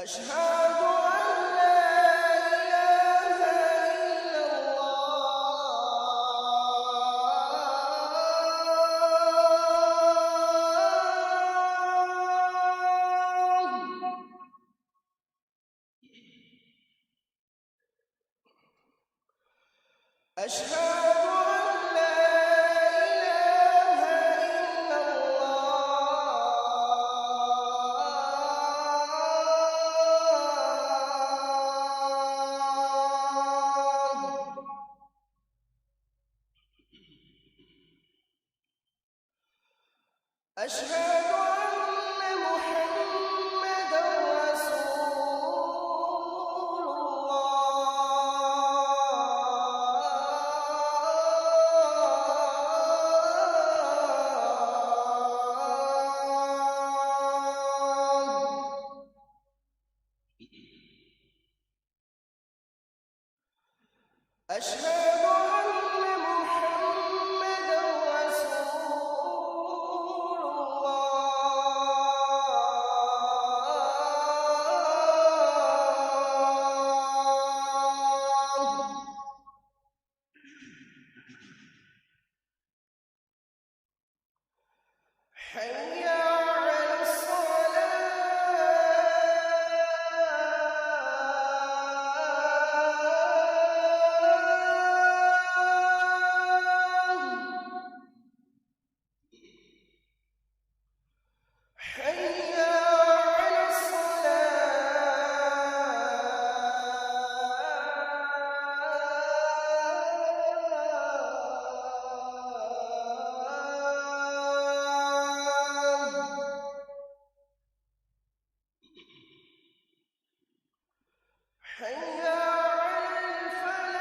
أشهد أن لا إله إلا الله. أشهد أن لا إله إلا الله. أشهد أن محمدًا رسول الله. أشهد أن محمدًا رسول الله. حي على الصلاة. حي على الصلاة. حي على الفلاح.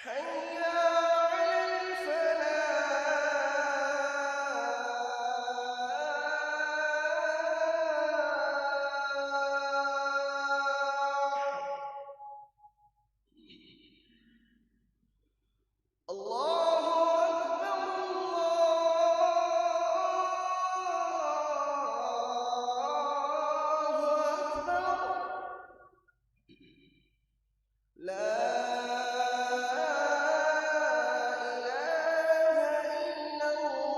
حي على الفلاح. الله أكبر، الله أكبر. لا إله إلا الله.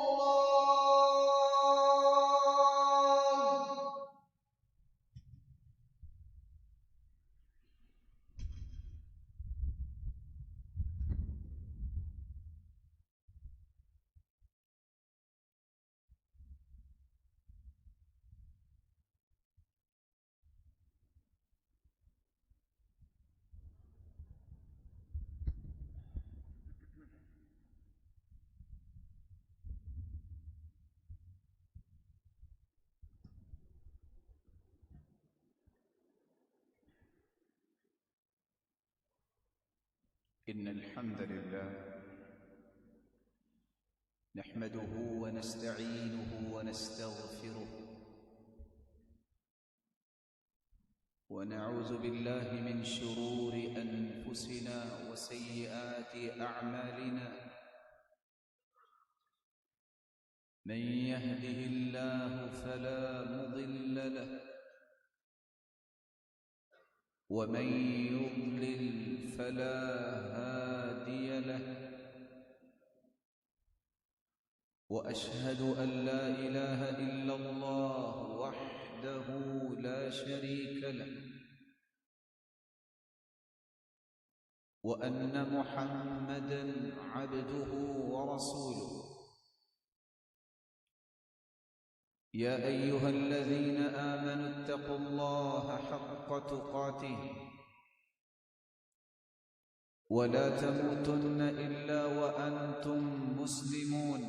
إن الحمد لله نحمده ونستعينه ونستغفره ونعوذ بالله من شرور أنفسنا وسيئات أعمالنا. من يهده الله فلا مضل له ومن يضلل فلا هادي له. وأشهد أن لا إله إلا الله وحده لا شريك له وأن محمدًا عبده ورسوله. يا أيها الذين آمنوا اتقوا الله حق تقاته ولا تموتن إلا وأنتم مسلمون.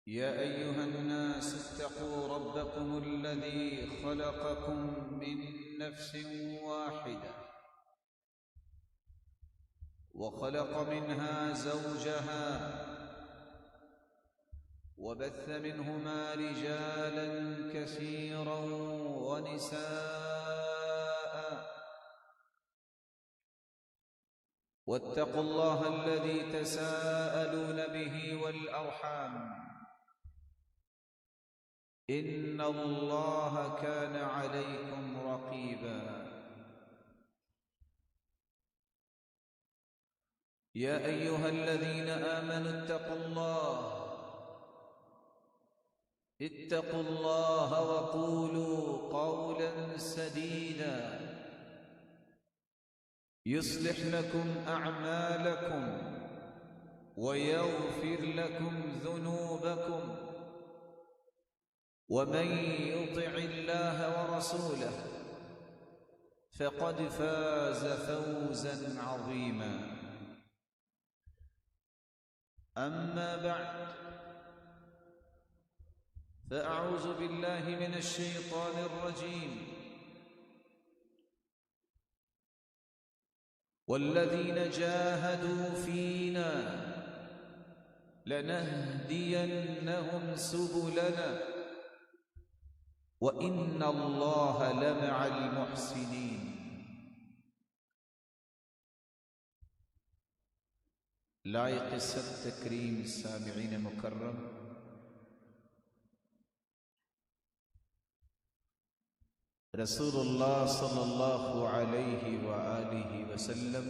يا أيها الناس اتقوا ربكم الذي خلقكم من نفس واحدة وخلق منها زوجها وبث منهما رجالا كثيرا ونساء واتقوا الله الذي تساءلون به والأرحام إن الله كان عليكم رقيبا يا أيها الذين آمنوا اتقوا الله وقولوا قولا سديدا يصلح لكم أعمالكم ويغفر لكم ذنوبكم ومن يطع الله ورسوله فقد فاز فوزا عظيما أما بعد فأعوذ بالله من الشيطان الرجيم والذين جاهدوا فينا لنهدينهم سبلنا وإن الله لمع المحسنين لائق صد تکریم سامعین مکرم، رسول اللہ صلی اللہ علیہ وآلہ وسلم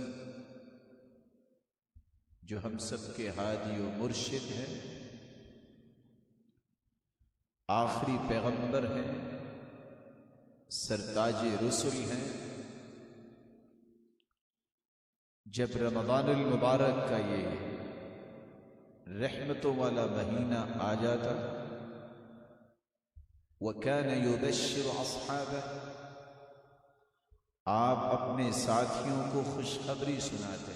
جو ہم سب کے ہادی و مرشد ہیں، آخری پیغمبر ہیں، سرتاج رسل ہیں، جب رمضان المبارک کا یہ رحمتوں والا مہینہ آ جاتا، وَكَانَ يُبَشِّرُ أَصْحَابَهُ، آپ اپنے ساتھیوں کو خوشخبری سناتے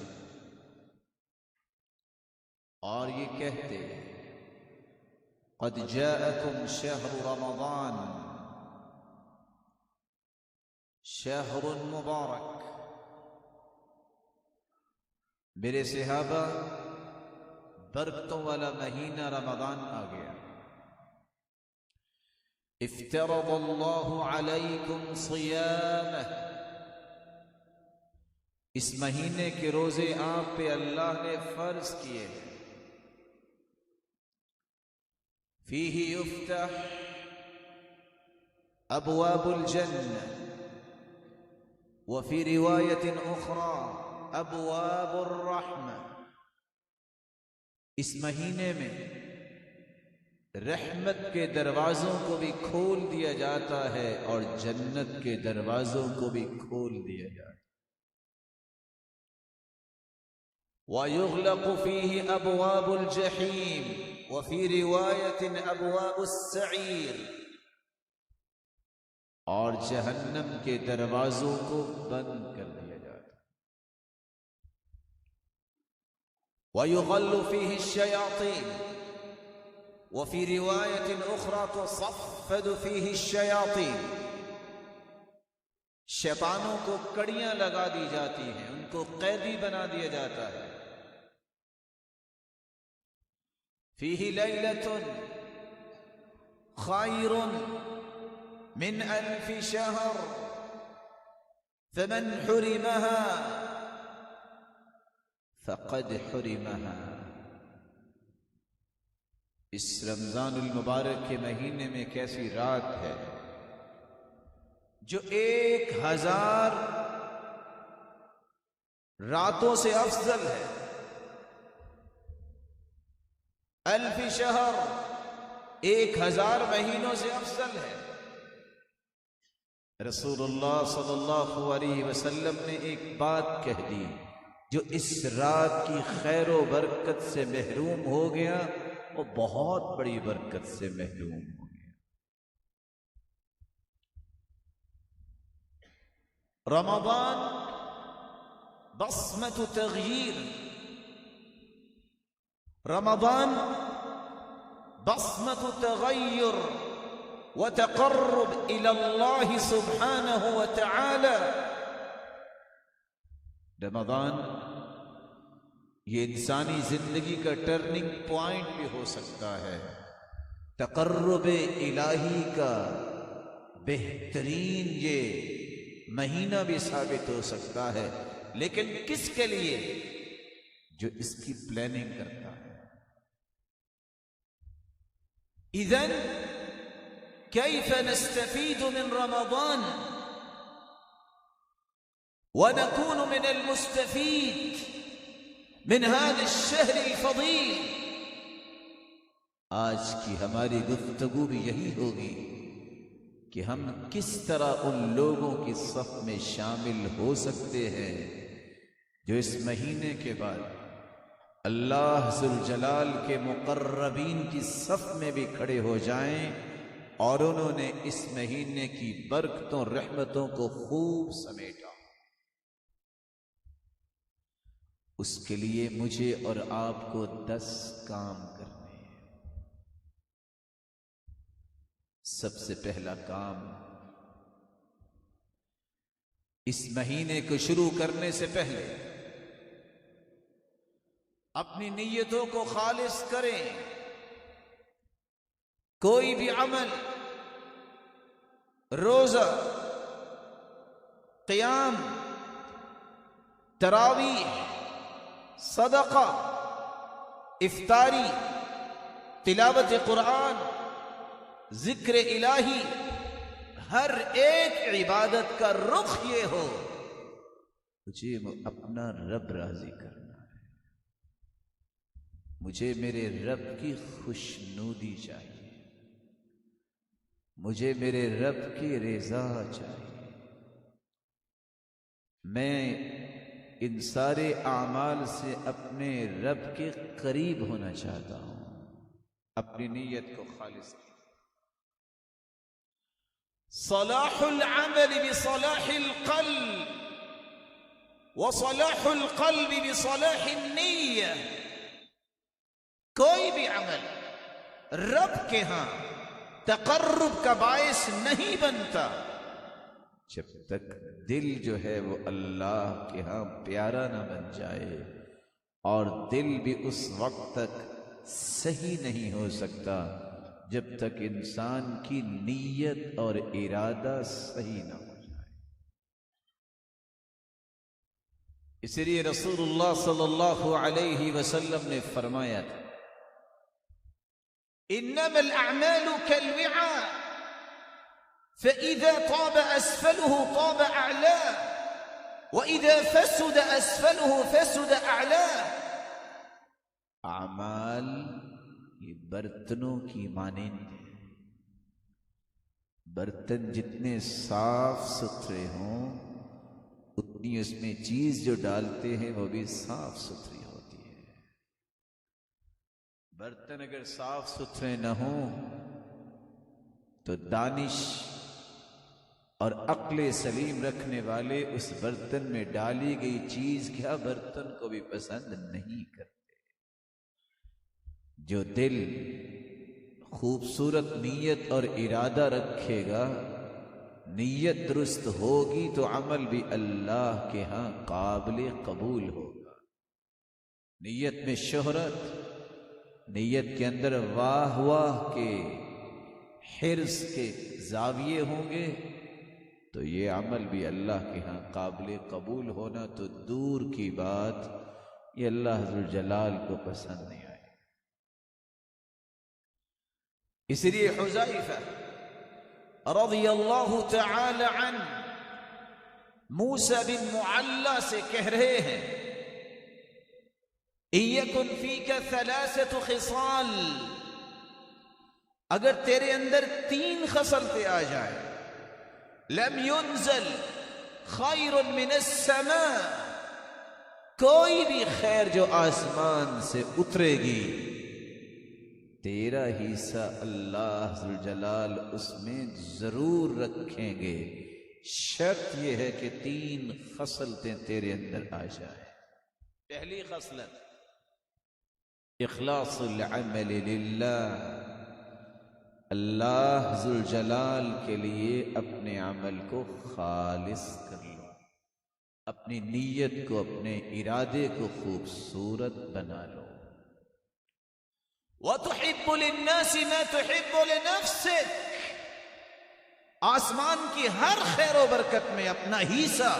اور یہ کہتے قَدْ جَاءَكُمْ شَهْرُ رَمَضَانَ شَهْرٌ مُبَارَكٌ، میرے صحابہ برکتوں والا مہینہ رمضان آ گیا، افترض اللہ علیکم صیامہ، اس مہینے کے روزے آپ پہ اللہ نے فرض کیے ہیں، فیہ یفتح ابواب الجنہ وفی روایت اخری ابواب الرحمہ، اس مہینے میں رحمت کے دروازوں کو بھی کھول دیا جاتا ہے اور جنت کے دروازوں کو بھی کھول دیا جاتا ہے، وَيُغْلَقُ فِيهِ أَبْوَابُ الْجَحِيمِ وَفِي رِوَایَةٍ أَبْوَابُ السَّعِيرِ، اور جہنم کے دروازوں کو بند کر دیا جاتا ہے، وَيُغَلُّ فِيهِ الشَّيَاطِينِ وفي رواية أخرى تصفد فيه الشياطين، شیطانوں کو کڑیاں لگا دی جاتی ہیں، ان کو قیدی بنا دیا جاتا ہے، فيه ليلة خير من 1000 شهر فمن حرمها فقد حرمها، اس رمضان المبارک کے مہینے میں کیسی رات ہے جو 1000 راتوں سے افضل ہے، 1000 شہر 1000 مہینوں سے افضل ہے۔ رسول اللہ صلی اللہ علیہ وسلم نے ایک بات کہہ دی، جو اس رات کی خیر و برکت سے محروم ہو گیا وہ بہت بڑی برکت سے محروم ہو گیا۔ رمضان بصمت تغییر، رمضان بصمت تغیر وتقرب الى اللہ سبحانہ وتعالی۔ رمضان یہ انسانی زندگی کا ٹرننگ پوائنٹ بھی ہو سکتا ہے، تقرب الہی کا بہترین یہ مہینہ بھی ثابت ہو سکتا ہے، لیکن کس کے لیے؟ جو اس کی پلاننگ کرتا ہے۔ اذن کیف نستفید من رمضان ونكون من المستفید من هذا الشهر الفضیل؟ آج کی ہماری گفتگو بھی یہی ہوگی کہ ہم کس طرح ان لوگوں کی صف میں شامل ہو سکتے ہیں جو اس مہینے کے بعد اللہ ذوالجلال کے مقربین کی صف میں بھی کھڑے ہو جائیں اور انہوں نے اس مہینے کی برکتوں رحمتوں کو خوب سمیٹا۔ اس کے لیے مجھے اور آپ کو 10 کام کرنے ہیں۔ سب سے پہلا کام، اس مہینے کو شروع کرنے سے پہلے اپنی نیتوں کو خالص کریں۔ کوئی بھی عمل، روزہ، قیام، تراویح، صدقہ، افطاری، تلاوت قرآن، ذکر الہی، ہر ایک عبادت کا رخ یہ ہو مجھے اپنا رب راضی کرنا ہے، مجھے میرے رب کی خوشنودی چاہیے، مجھے میرے رب کی رضا چاہیے۔ میں ان سارے اعمال سے اپنے رب کے قریب ہونا چاہتا ہوں۔ اپنی نیت کو خالص کیا۔ صلاح العمل بصلاح القلب وصلاح القلب بصلاح النیہ۔ کوئی بھی عمل رب کے ہاں تقرب کا باعث نہیں بنتا جب تک دل جو ہے وہ اللہ کے ہاں پیارا نہ بن جائے، اور دل بھی اس وقت تک صحیح نہیں ہو سکتا جب تک انسان کی نیت اور ارادہ صحیح نہ ہو جائے۔ اس لیے رسول اللہ صلی اللہ علیہ وسلم نے فرمایا تھا، انما الاعمال كالوعاء فاذا طاب اسفله طاب اعلاه واذا فسد اسفله فسد اعلاه۔ اعمال یہ برتنوں کی مانند ہیں، برتن جتنے صاف ستھرے ہوں اتنی اس میں چیز جو ڈالتے ہیں وہ بھی صاف ستھری ہوتی ہے۔ برتن اگر صاف ستھرے نہ ہوں تو دانش اور عقل سلیم رکھنے والے اس برتن میں ڈالی گئی چیز کیا برتن کو بھی پسند نہیں کرتے۔ جو دل خوبصورت نیت اور ارادہ رکھے گا، نیت درست ہوگی تو عمل بھی اللہ کے ہاں قابل قبول ہوگا۔ نیت میں شہرت، نیت کے اندر واہ واہ کے حرص کے زاویے ہوں گے تو یہ عمل بھی اللہ کے ہاں قابل قبول ہونا تو دور کی بات، یہ اللہ ذوالجلال کو پسند نہیں آئے۔ اس لیے حذیفہ رضی اللہ تعالی عنہ موسیٰ بن معلی سے کہہ رہے ہیں، ان یکن فیک 3 خصال، اگر تیرے اندر 3 خصلتیں آ جائیں، لم ينزل خیر من السماء، کوئی بھی خیر جو آسمان سے اترے گی تیرا حصہ اللہ ذوالجلال اس میں ضرور رکھیں گے، شرط یہ ہے کہ 3 خصلتیں تیرے اندر آ جائیں۔ پہلی خصلت اخلاص العمل للہ، اللہ ذوالجلال کے لیے اپنے عمل کو خالص کر لو، اپنی نیت کو، اپنے ارادے کو خوبصورت بنا لو۔ وَتُحِبُّ لِلنَّاسِ مَا تُحِبُّ لِنَفْسِكَ، آسمان کی ہر خیر و برکت میں اپنا حصہ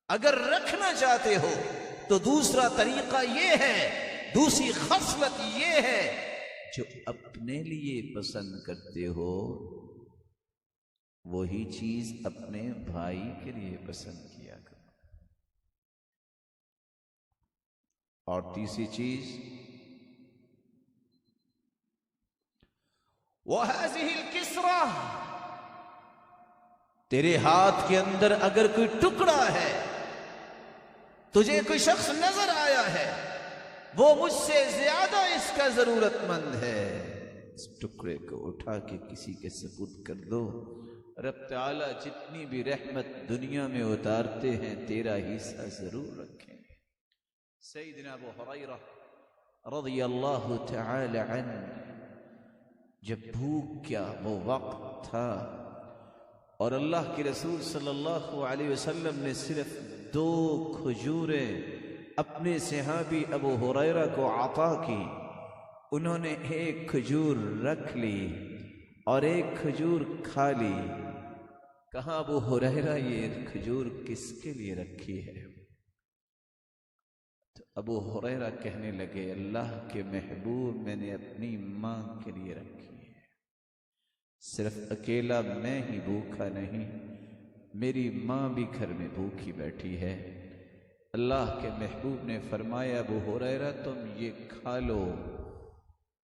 اگر رکھنا چاہتے ہو تو دوسرا طریقہ یہ ہے، دوسری خصلت یہ ہے، جو اپنے لیے پسند کرتے ہو وہی چیز اپنے بھائی کے لیے پسند کیا کرو۔ اور تیسری چیز، وَهَذِهِ الْكِسْرَةِ، تیرے ہاتھ کے اندر اگر کوئی ٹکڑا ہے، تجھے کوئی شخص نظر آیا ہے وہ مجھ سے زیادہ اس کا ضرورت مند ہے، اس ٹکڑے کو اٹھا کے کسی کے سپرد کر دو۔ رب تعالیٰ جتنی بھی رحمت دنیا میں اتارتے ہیں تیرا حصہ ضرور رکھیں گے۔ سیدنا ابو ہریرہ رضی اللہ تعالی عنہ، جب بھوک کیا وہ وقت تھا اور اللہ کے رسول صلی اللہ علیہ وسلم نے صرف 2 کھجوریں اپنے صحابی ابو ہریرہ کو عطا کی، انہوں نے 1 کھجور رکھ لی اور 1 کھجور کھا لی۔ کہا ابو ہریرہ یہ کھجور کس کے لیے رکھی ہے؟ تو ابو ہریرہ کہنے لگے اللہ کے محبوب میں نے اپنی ماں کے لیے رکھی ہے، صرف اکیلا میں ہی بھوکا نہیں، میری ماں بھی گھر میں بھوکی بیٹھی ہے۔ اللہ کے محبوب نے فرمایا ابو ہریرہ تم یہ کھا لو،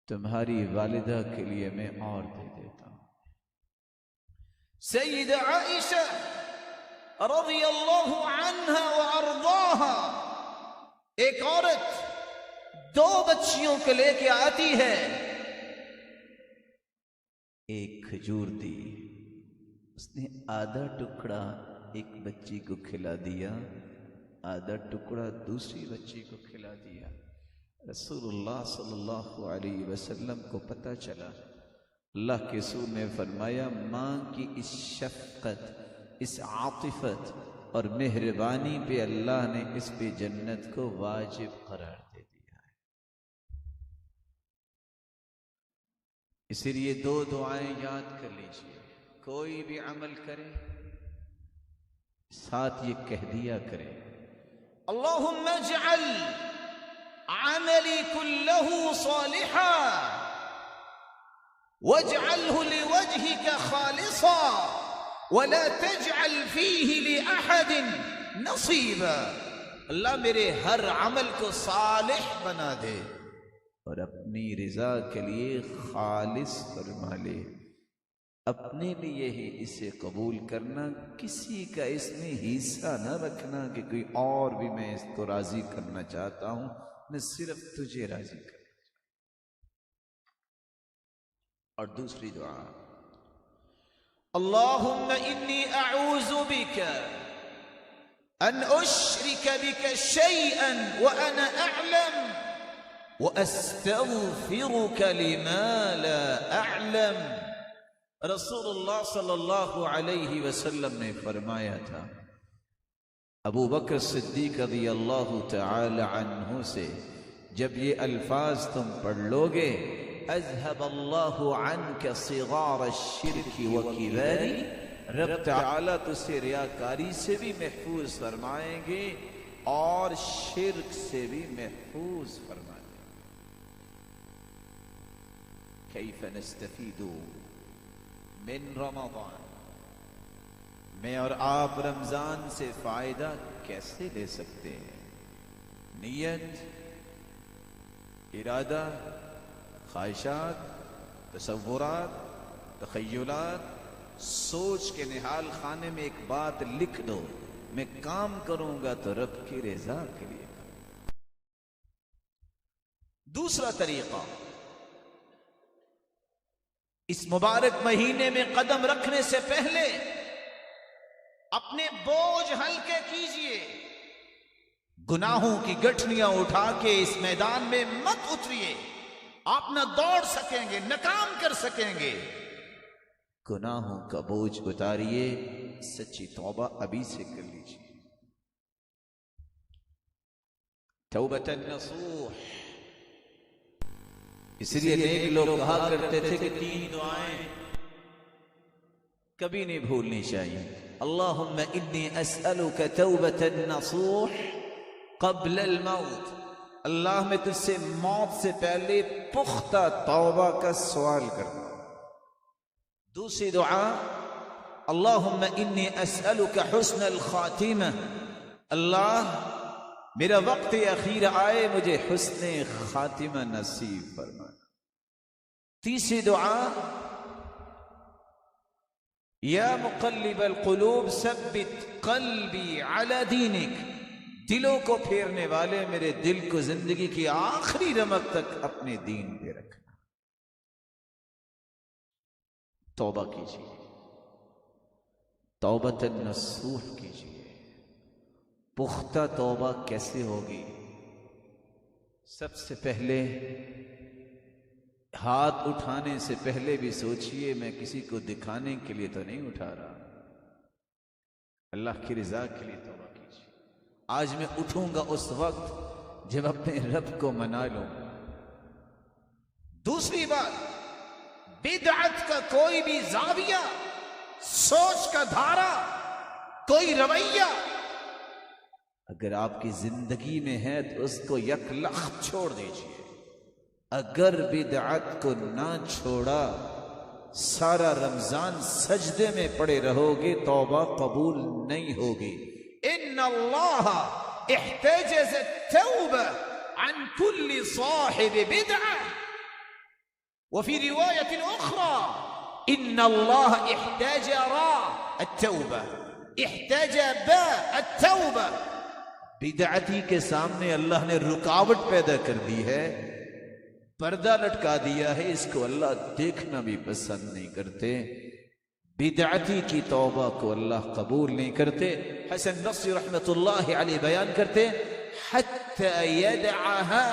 تمہاری والدہ کے لیے میں اور دے دیتا ہوں۔ سید عائشہ رضی اللہ عنہا وارضاہا، ایک عورت 2 بچیوں کو لے کے آتی ہے، 1 کھجور دی، اس نے آدھا ٹکڑا ایک بچی کو کھلا دیا، آدھا ٹکڑا دوسری بچی کو کھلا دیا۔ رسول اللہ صلی اللہ علیہ وسلم کو پتہ چلا، اللہ کے رسول نے فرمایا ماں کی اس شفقت، اس عاطفت اور مہربانی پہ اللہ نے اس پہ جنت کو واجب قرار دے دیا ہے۔ اسی لیے 2 دعائیں یاد کر لیجئے، کوئی بھی عمل کرے ساتھ یہ کہہ دیا کرے اللہم اجعل عملی کلہ صالحا واجعلہ لوجہک خالصا ولا تجعل فیہ لأحد نصیبا، اللہ میرے ہر عمل کو صالح بنا دے اور اپنی رضا کے لیے خالص فرما لے، اپنے لیے ہی اسے قبول کرنا، کسی کا اس میں حصہ نہ رکھنا کہ کوئی اور بھی میں اس کو راضی کرنا چاہتا ہوں، میں صرف تجھے راضی کرنا۔ اور دوسری دعا اللہم انی اعوذ بک ان اشرک بک شیئا وانا اعلم واستغفرک لما لا اعلم۔ رسول اللہ صلی اللہ علیہ وسلم نے فرمایا تھا ابو بکر صدیق رضی اللہ تعالی عنہ سے جب یہ الفاظ تم پڑھ لوگے اذهب اللہ عنک صغار الشرک وکباری، رب تعالی تجھے ریاکاری سے بھی محفوظ فرمائیں گے اور شرک سے بھی محفوظ فرمائیں گے۔ کیف نستفید من رمضان، میں اور آپ رمضان سے فائدہ کیسے لے سکتے ہیں؟ نیت، ارادہ، خواہشات، تصورات، تخیلات، سوچ کے نہال خانے میں ایک بات لکھ دو، میں کام کروں گا تو رب کی رضا کے لیے۔ دوسرا طریقہ، اس مبارک مہینے میں قدم رکھنے سے پہلے اپنے بوجھ ہلکے کیجئے، گناہوں کی گٹھنیاں اٹھا کے اس میدان میں مت اتریے، آپ نہ دوڑ سکیں گے نہ کام کر سکیں گے، گناہوں کا بوجھ اتاریے، سچی توبہ ابھی سے کر لیجئے۔ توبۃ النصوح، اس لیے نیک لوگ کہا کرتے تھے کہ 3 دعائیں کبھی نہیں بھولنی چاہیے. اللہم انی اسألک توبۃ نصوح قبل الموت. اللہ میں تجھ سے موت سے پہلے پختہ توبہ کا سوال کرتا ہوں. دوسری دعا اللہم انی اسألک حسن الخاتمہ. اللہ میرا وقت اخیر آئے مجھے حسن خاتمہ نصیب فرما. تیسری دعا یا مقلب القلوب ثبت قلبی علی دینک. دلوں کو پھیرنے والے میرے دل کو زندگی کی آخری رمق تک اپنے دین پہ رکھنا. توبہ کیجیے، توبۃ نصوح کیجیے. پختہ توبہ کیسے ہوگی؟ سب سے پہلے ہاتھ اٹھانے سے پہلے بھی سوچئے میں کسی کو دکھانے کے لیے تو نہیں اٹھا رہا، اللہ کی رضا کے لیے توبہ کیجیے. آج میں اٹھوں گا اس وقت جب اپنے رب کو منا لوں. دوسری بات، بدعت کا کوئی بھی زاویہ، سوچ کا دھارا، کوئی رویہ اگر آپ کی زندگی میں ہے تو اس کو یکلخت چھوڑ دیجیے. اگر بدعت کو نہ چھوڑا سارا رمضان سجدے میں پڑے رہو گے، توبہ قبول نہیں ہوگی. ان اللہ احتجز التوبہ عن كل صاحب بدعہ. وفي رواية أخرى إن الله احتجر التوبة، احتجب التوبة. بدعتی کے سامنے اللہ نے رکاوٹ پیدا کر دی ہے، پردہ لٹکا دیا ہے. اس کو اللہ دیکھنا بھی پسند نہیں کرتے. بدعتی کی توبہ کو اللہ قبول نہیں کرتے. حسن بصری رحمت اللہ علیہ بیان کرتے حتی یدعها،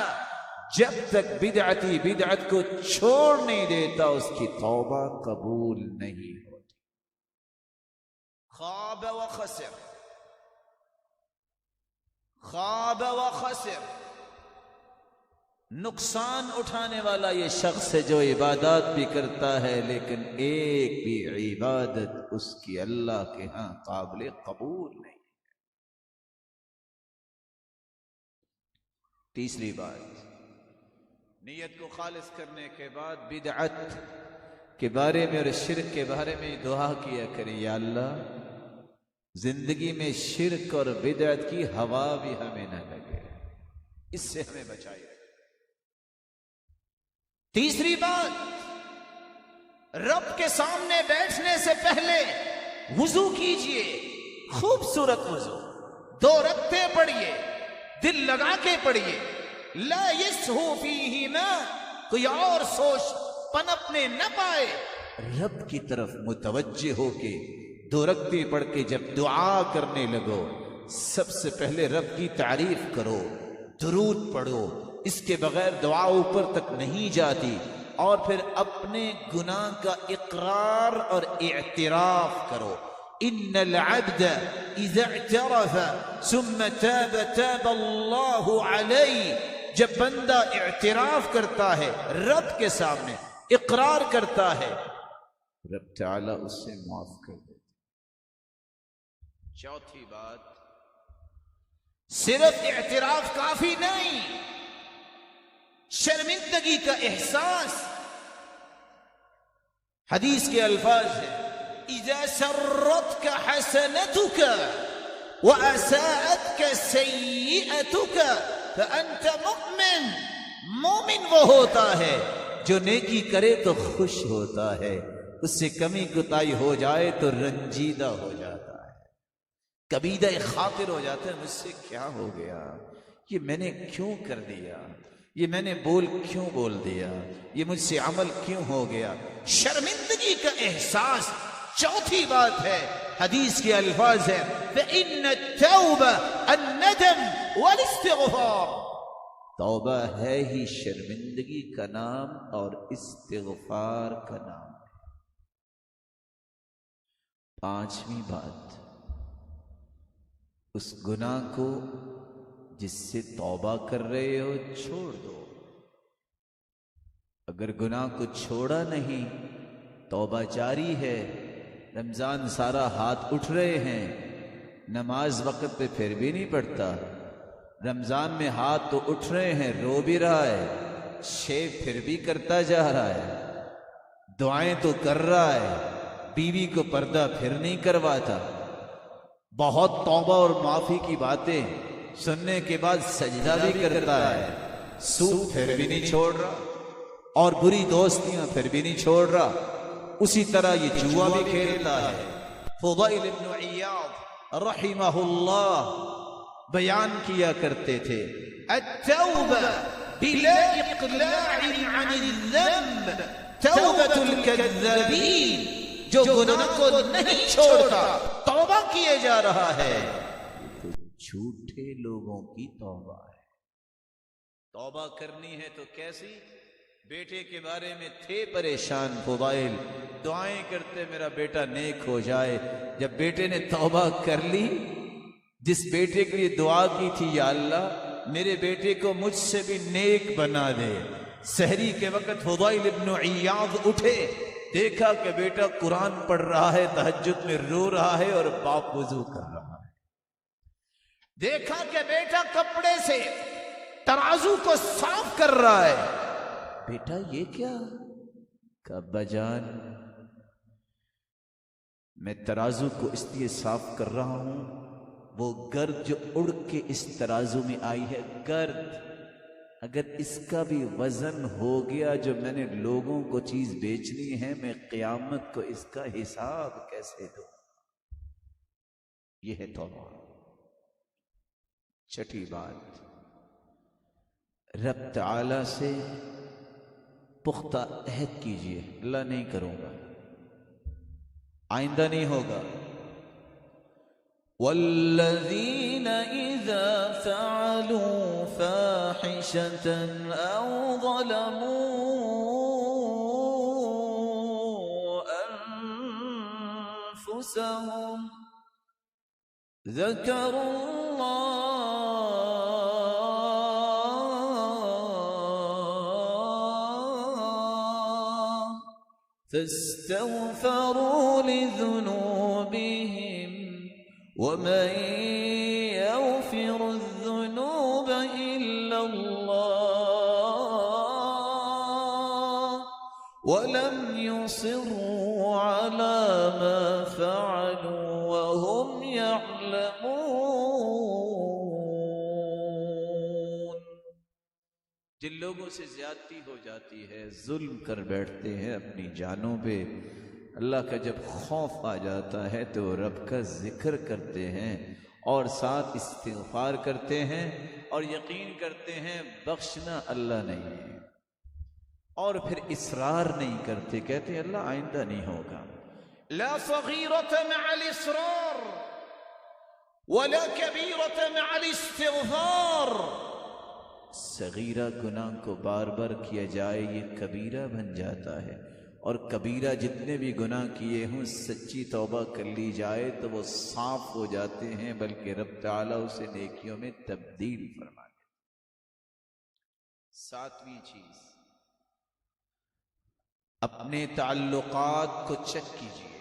جب تک بدعتی بدعت کو چھوڑ نہیں دیتا اس کی توبہ قبول نہیں ہوتی. خواب و خسر، خواب و خسر. نقصان اٹھانے والا یہ شخص ہے جو عبادات بھی کرتا ہے لیکن ایک بھی عبادت اس کی اللہ کے ہاں قابل قبول نہیں. تیسری بات، نیت کو خالص کرنے کے بعد بدعت کے بارے میں اور شرک کے بارے میں دعا کیا کریں، یا اللہ زندگی میں شرک اور بدعت کی ہوا بھی ہمیں نہ لگے، اس سے ہمیں بچائیے. تیسری بات، رب کے سامنے بیٹھنے سے پہلے وضو کیجئے، خوبصورت وضو. 2 رکعتیں پڑھیے، دل لگا کے پڑھیے. لا یسہو فیہما، کوئی اور سوچ پنپنے نہ پائے. رب کی طرف متوجہ ہو کے 2 رکعتیں پڑھ کے جب دعا کرنے لگو، سب سے پہلے رب کی تعریف کرو، درود پڑھو. اس کے بغیر دعا اوپر تک نہیں جاتی. اور پھر اپنے گناہ کا اقرار اور اعتراف کرو. ان العبد اذا اعترف ثم تاب تاب اللہ علیہ. جب بندہ اعتراف کرتا ہے رب کے سامنے، اقرار کرتا ہے، رب تعالیٰ اس سے معاف کر دیتا. چوتھی بات، صرف اعتراف کافی نہیں، شرمندگی کا احساس. حدیث کے الفاظ ہیں اذا سرتك حسنتك واساءتك سیئتك فانت مؤمن. مومن وہ ہوتا ہے جو نیکی کرے تو خوش ہوتا ہے، اس سے کمی کوتاہی ہو جائے تو رنجیدہ ہو جاتا ہے، کبیدہ خاطر ہو جاتا ہے. مجھ سے کیا ہو گیا، یہ میں نے کیوں کر دیا، یہ میں نے کیوں بول دیا، یہ مجھ سے عمل کیوں ہو گیا. شرمندگی کا احساس. چوتھی بات ہے، حدیث کے الفاظ ہیں فَإِنَّ التَّوْبَةَ النَّدَمُ وَالِاسْتِغْفَارُ. توبہ ہے ہی شرمندگی کا نام اور استغفار کا نام. 5ویں بات، اس گناہ کو جس سے توبہ کر رہے ہو چھوڑ دو. اگر گناہ کو چھوڑا نہیں، توبہ جاری ہے، رمضان سارا ہاتھ اٹھ رہے ہیں، نماز وقت پہ پھر بھی نہیں پڑھتا، رمضان میں ہاتھ تو اٹھ رہے ہیں، رو بھی رہا ہے، شیو پھر بھی کرتا جا رہا ہے، دعائیں تو کر رہا ہے، بیوی کو پردہ پھر نہیں کرواتا، بہت توبہ اور معافی کی باتیں سننے کے بعد سجدہ بھی کرتا ہے، سود پھر بھی نہیں چھوڑ رہا، اور بری دوستیاں پھر بھی نہیں چھوڑ رہا، اسی طرح یہ جوا بھی کھیلتا ہے۔ فضیل بن عیاض رحمہ اللہ بیان کیا کرتے تھے، التوبہ بلا اقلاع عن الذنب توبۃ الکذابین، جو گناہ کو نہیں چھوڑتا توبہ کیے جا رہا ہے، تو جھوٹے لوگوں کی توبہ ہے۔ توبہ کرنی ہے تو کیسی؟ بیٹے کے بارے میں تھے پریشان فضائل، دعائیں کرتے میرا بیٹا نیک ہو جائے، جب بیٹے نے توبہ کر لی، جس بیٹے کے لیے دعا کی تھی یا اللہ میرے بیٹے کو مجھ سے بھی نیک بنا دے، سحری کے وقت فضائل ابن عیاض اٹھے، دیکھا کہ بیٹا قرآن پڑھ رہا ہے، تہجد میں رو رہا ہے اور باپ وضو کر رہا ہے، دیکھا کہ بیٹا کپڑے سے ترازو کو صاف کر رہا ہے، بیٹا یہ کیا؟ کہ ابا جان میں ترازو کو اس لیے صاف کر رہا ہوں، وہ گرد جو اڑ کے اس ترازو میں آئی ہے، گرد اگر اس کا بھی وزن ہو گیا جو میں نے لوگوں کو چیز بیچنی ہے، میں قیامت کو اس کا حساب کیسے دوں؟ یہ ہے توبہ۔ چھٹی بات، رب تعالی سے پختہ عہد کیجئے، اللہ نہیں کروں گا، آئندہ نہیں ہوگا۔ والذین اذا فعلوا فاحشة او ظلموا انفسهم ذکروا اللہ فاستغفروا لذنوبهم ومن يغفر الذنوب إلا الله ولم يصروا على ما فعلوا وهم يعلمون۔ جن لوگوں سے زیادتی ہو جاتی ہے، ظلم کر بیٹھتے ہیں اپنی جانوں پہ، اللہ کا جب خوف آ جاتا ہے تو رب کا ذکر کرتے ہیں اور ساتھ استغفار کرتے ہیں اور یقین کرتے ہیں بخشنا اللہ نہیں ہے، اور پھر اصرار نہیں کرتے، کہتے ہیں اللہ آئندہ نہیں ہوگا۔ لا صغیرۃ مع الاصرار ولا کبیرۃ مع الاستغفار، صغیرہ گناہ کو بار بار کیا جائے یہ کبیرہ بن جاتا ہے، اور کبیرہ جتنے بھی گناہ کیے ہوں سچی توبہ کر لی جائے تو وہ صاف ہو جاتے ہیں، بلکہ رب تعالیٰ اسے نیکیوں میں تبدیل فرما دیتے۔ ساتویں چیز، اپنے تعلقات کو چیک کیجئے،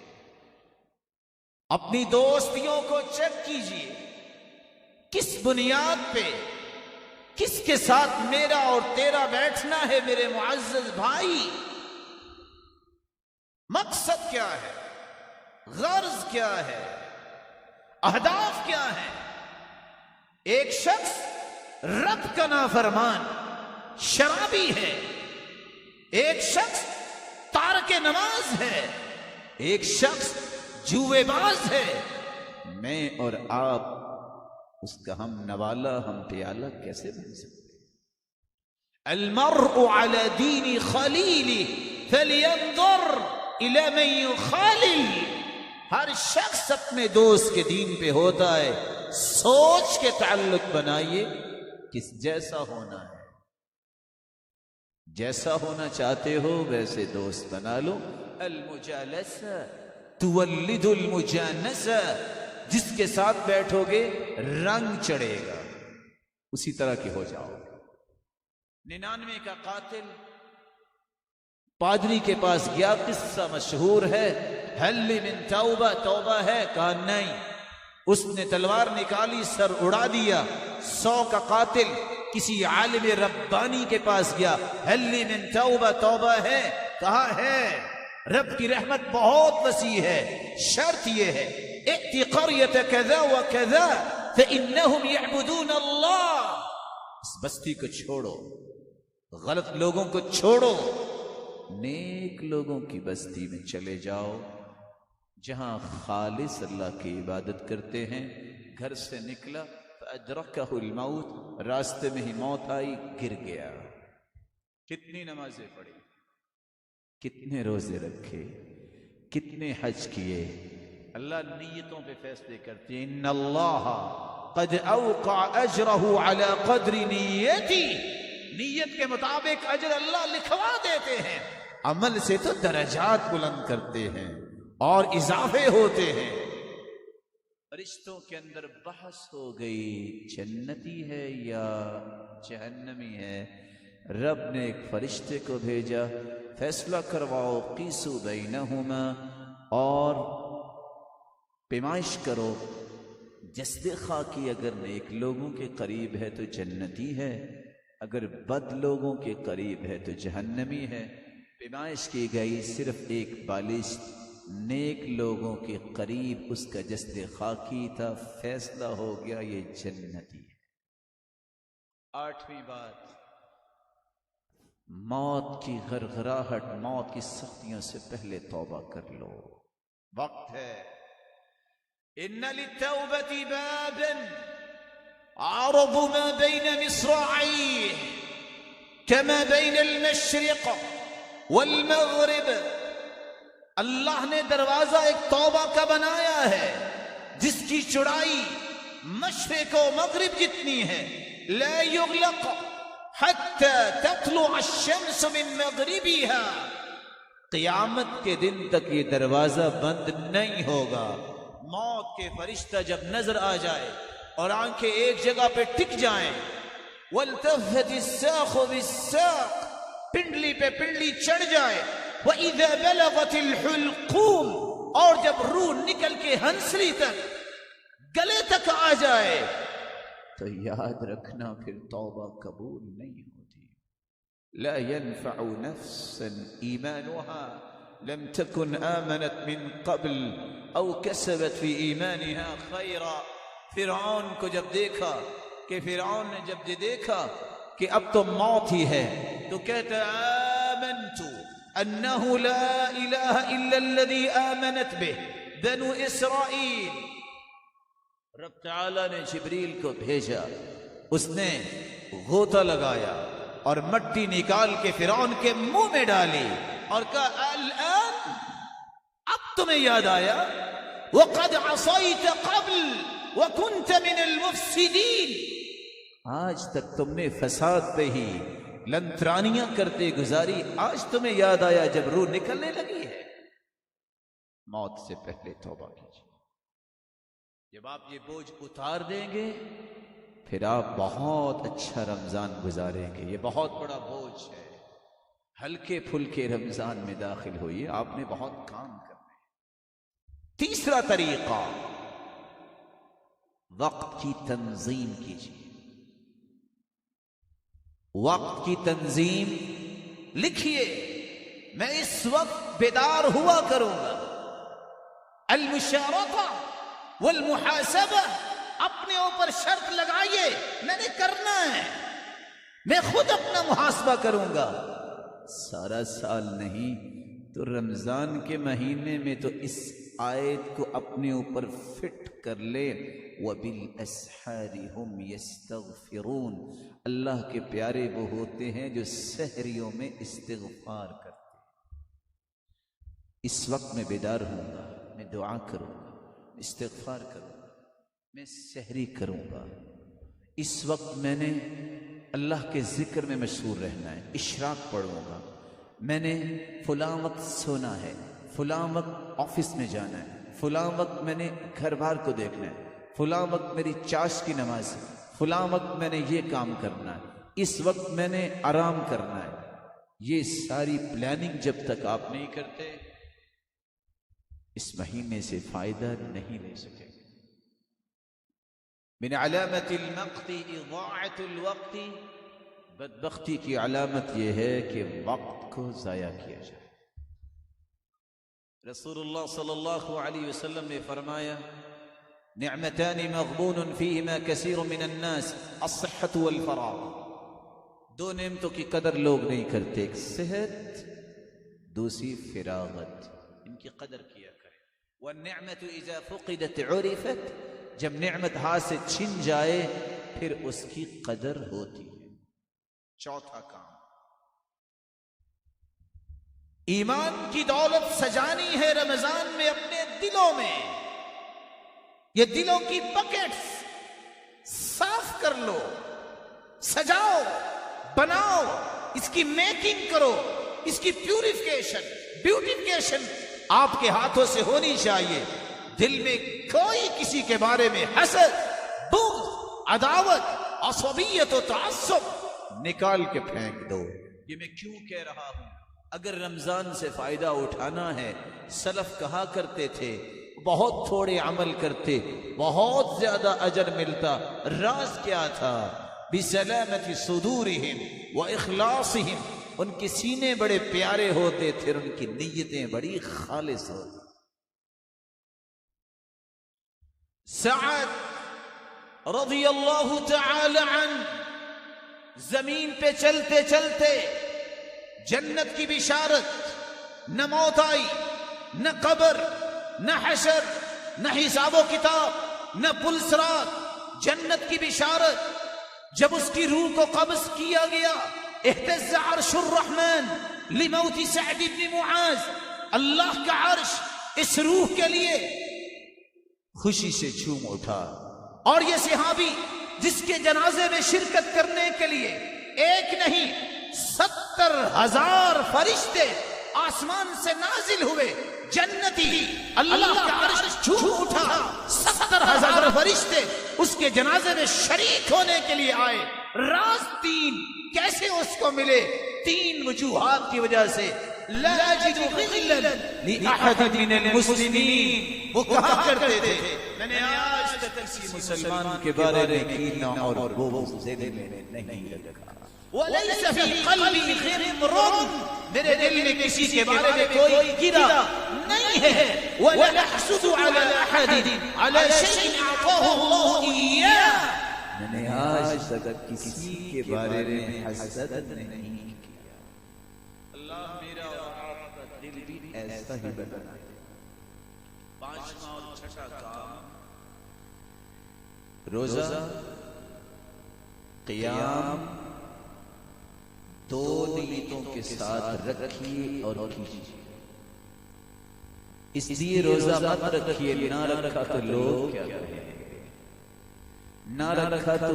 اپنی دوستیوں کو چیک کیجئے، کس بنیاد پہ، کس کے ساتھ میرا اور تیرا بیٹھنا ہے میرے معزز بھائی، مقصد کیا ہے، غرض کیا ہے، اہداف کیا ہے؟ ایک شخص رب کا نافرمان شرابی ہے، ایک شخص تارک نماز ہے، ایک شخص جوے باز ہے، میں اور آپ اس کا ہم نوالا ہم پیالہ کیسے بن سکتے؟ المرء على دین خلیلہ فلینظر الی من یخالل، ہر شخص اپنے دوست کے دین پہ ہوتا ہے، سوچ کے تعلق بنائیے کس جیسا ہونا ہے، جیسا ہونا چاہتے ہو ویسے دوست بنا لو۔ المجالسہ تولد المجانسہ، جس کے ساتھ بیٹھو گے رنگ چڑھے گا، اسی طرح کے ہو جاؤ گے۔ 99 کا قاتل پادری کے پاس گیا، قصہ مشہور ہے، ہل من توبہ، توبہ ہے؟ کہا نہیں۔ اس نے تلوار نکالی، سر اڑا دیا۔ 100 کا قاتل کسی عالم ربانی کے پاس گیا، ہل من توبہ، توبہ ہے؟ کہا ہے۔ رب کی رحمت بہت وسیع ہے، شرط یہ ہے ائتی قریۃ کذا وکذا فانہم یعبدون اللہ۔ اس بستی کو چھوڑو، غلط لوگوں کو چھوڑو، نیک لوگوں کی بستی میں چلے جاؤ جہاں خالص اللہ کی عبادت کرتے ہیں۔ گھر سے نکلا فادرکہ الموت، راستے میں ہی موت آئی، گر گیا۔ کتنی نمازیں پڑھی، کتنے روزے رکھے، کتنے حج کیے؟ اللہ نیتوں پہ فیصلے کرتے ہیں۔ ان اللہ قد اوقع اجرہ علی قدر نیتی، نیت کے مطابق اجر اللہ لکھوا دیتے ہیں۔ عمل سے تو درجات بلند کرتے ہیں اور اضافے ہوتے ہیں۔ فرشتوں کے اندر بحث ہو گئی، جنتی ہے یا جہنمی ہے؟ رب نے ایک فرشتے کو بھیجا، فیصلہ کرواؤ، قیسو بینہما، اور پیمائش کرو۔ جسد خاکی اگر نیک لوگوں کے قریب ہے تو جنتی ہے، اگر بد لوگوں کے قریب ہے تو جہنمی ہے۔ پیمائش کی گئی، صرف ایک بالش نیک لوگوں کے قریب اس کا جسد خاکی تھا، فیصلہ ہو گیا یہ جنتی ہے۔ 8ویں بات، موت کی غرغراہٹ، موت کی سختیوں سے پہلے توبہ کر لو، وقت ہے۔ ان للتوبة بابا عرض ما بين مصراعيه كما بين المشرق والمغرب۔ اللہ نے دروازہ ایک توبہ کا بنایا ہے جس کی چوڑائی مشرق و مغرب جتنی ہے۔ لا یغلق حتی تطلع الشمس من مغربها، قیامت کے دن تک یہ دروازہ بند نہیں ہوگا۔ موت کے فرشتہ جب نظر آ جائے اور آنکھیں ایک جگہ پہ ٹک جائیں، والتفت الساق بالساق، پنڈلی پہ پنڈلی چڑھ جائے، وَإِذَا بَلَغَتِ الْحُلْقُومِ، اور جب روح نکل کے ہنسلی تک، گلے تک آ جائے، تو یاد رکھنا پھر توبہ قبول نہیں ہوتی۔ لا ينفع نفسا ایمانها لم تكن آمنت من قبل او کسبت فی ایمانها خیرا۔ فرعون کو جب دیکھا کہ فرعون نے جب دیکھا کہ اب تو موت ہی ہے، تو کہتا آمنت انه لا الہ الا الذي آمنت به بنو اسرائیل۔ رب تعالی نے جبریل کو بھیجا، اس نے غوطہ لگایا اور مٹی نکال کے فرعون کے منہ میں ڈالی اور کہا الآن، اب تمہیں یاد آیا، وقد عصیت قبل وکنت من المفسدین، آج تک تم نے فساد پہ ہی لنترانیاں کرتے گزاری، آج تمہیں یاد آیا جب روح نکلنے لگی ہے۔ موت سے پہلے توبہ کیجیے۔ جب آپ یہ بوجھ اتار دیں گے پھر آپ بہت اچھا رمضان گزاریں گے۔ یہ بہت بڑا بوجھ ہے، ہلکے پھلکے رمضان میں داخل ہوئیے، آپ نے بہت کام کرنے ہیں۔ تیسرا طریقہ، وقت کی تنظیم کیجیے۔ وقت کی تنظیم لکھیے، میں اس وقت بیدار ہوا کروں گا۔ المشارطہ والمحاسبہ، اپنے اوپر شرط لگائیے، میں نے کرنا ہے، میں خود اپنا محاسبہ کروں گا۔ سارا سال نہیں تو رمضان کے مہینے میں تو اس آیت کو اپنے اوپر فٹ کر لے، وَبِالْأَسْحَارِ هُمْ يَسْتَغْفِرُونَ، اللہ کے پیارے وہ ہوتے ہیں جو سحریوں میں استغفار کرتے ہیں۔ اس وقت میں بیدار ہوں گا، میں دعا کروں گا، استغفار کروں گا، میں سحری کروں گا۔ اس وقت میں نے اللہ کے ذکر میں مشغول رہنا ہے، اشراق پڑھوں گا، میں نے فلاں وقت سونا ہے، فلاں وقت آفس میں جانا ہے، فلاں وقت میں نے گھر بار کو دیکھنا ہے، فلاں وقت میری چاش کی نماز ہے، فلاں وقت میں نے یہ کام کرنا ہے، اس وقت میں نے آرام کرنا ہے۔ یہ ساری پلاننگ جب تک آپ نہیں کرتے اس مہینے سے فائدہ نہیں لے سکیں گے۔ من علامت المقت اضاعت الوقت، بدبختی کی علامت یہ ہے کہ وقت کو ضائع کیا جائے۔ رسول اللہ صلی اللہ علیہ وسلم نے فرمایا نعمتان مغبون فیہما کثیر من الناس الصحة والفراغ، دو نعمتوں کی قدر لوگ نہیں کرتے، ایک صحت، دوسری فراغت، ان کی قدر کیا کریں۔ والنعمت اذا فقدت عرفت، جب نعمت ہاتھ سے چھن جائے پھر اس کی قدر ہوتی ہے۔ چوتھا کام، ایمان کی دولت سجانی ہے رمضان میں اپنے دلوں میں۔ یہ دلوں کی بکٹس صاف کر لو، سجاؤ، بناؤ، اس کی میکنگ کرو، اس کی پیوریفیکیشن، بیوٹیفیکیشن آپ کے ہاتھوں سے ہونی چاہیے۔ دل میں کوئی کسی کے بارے میں حسد، بغض، عداوت، عصبیت و تعصب نکال کے پھینک دو۔ یہ میں کیوں کہہ رہا ہوں؟ اگر رمضان سے فائدہ اٹھانا ہے، سلف کہا کرتے تھے بہت تھوڑے عمل کرتے بہت زیادہ اجر ملتا۔ راز کیا تھا؟ بسلامت صدورہم واخلاصہم، ان کے سینے بڑے پیارے ہوتے تھے، ان کی نیتیں بڑی خالص ہوتی۔ سعد رضی اللہ تعالی عنہ زمین پہ چلتے چلتے جنت کی بشارت، نہ موت آئی، نہ قبر، نہ حشر، نہ حساب و کتاب، نہ پل صراط، جنت کی بشارت۔ جب اس کی روح کو قبض کیا گیا، اہتز عرش الرحمن لموت سعد بن معاذ، اللہ کا عرش اس روح کے لیے خوشی سے جھوم اٹھا۔ اور یہ صحابی جس کے جنازے میں شرکت کرنے کے لیے ایک نہیں 70,000 فرشتے آسمان سے نازل ہوئے، جنتی اللہ کا عرش جھوم اٹھا، 70,000 فرشتے اس کے جنازے میں شریک ہونے کے لیے آئے۔ راز تین کیسے اس کو ملے؟ تین وجوہات کی وجہ سے۔ لا اجد غلا لأحد من المسلمین، وہ کہا کرتے تھے میں نے آج تک کسی مسلمان کے بارے میں کینہ اور بغض دل میں نہیں رکھا۔ وَلَيْسَ فِي قَلْبِي غِمْرٌ، میرے دل میں کسی کے بارے میں کوئی گرا نہیں ہے۔ وَلَا أَحْسُدُ عَلَى أَحَدٍ عَلَى شَيْءٍ أَعْطَاهُ اللَّهُ إِيَّاهُ، میں نے آج تک کسی کے بارے میں حسد نہیں کیا۔ اللہ میرا اور آپ کا دل بھی ایسا ہی بنائے۔ پانچواں اور چھٹا کام، روزہ، قیام دو نیتوں کے ساتھ رکھیے اور کیجیے۔ اس لیے روزہ مت رکھیے، نہ رکھا تو لوگ کیا کہیں گے، نہ رکھا تو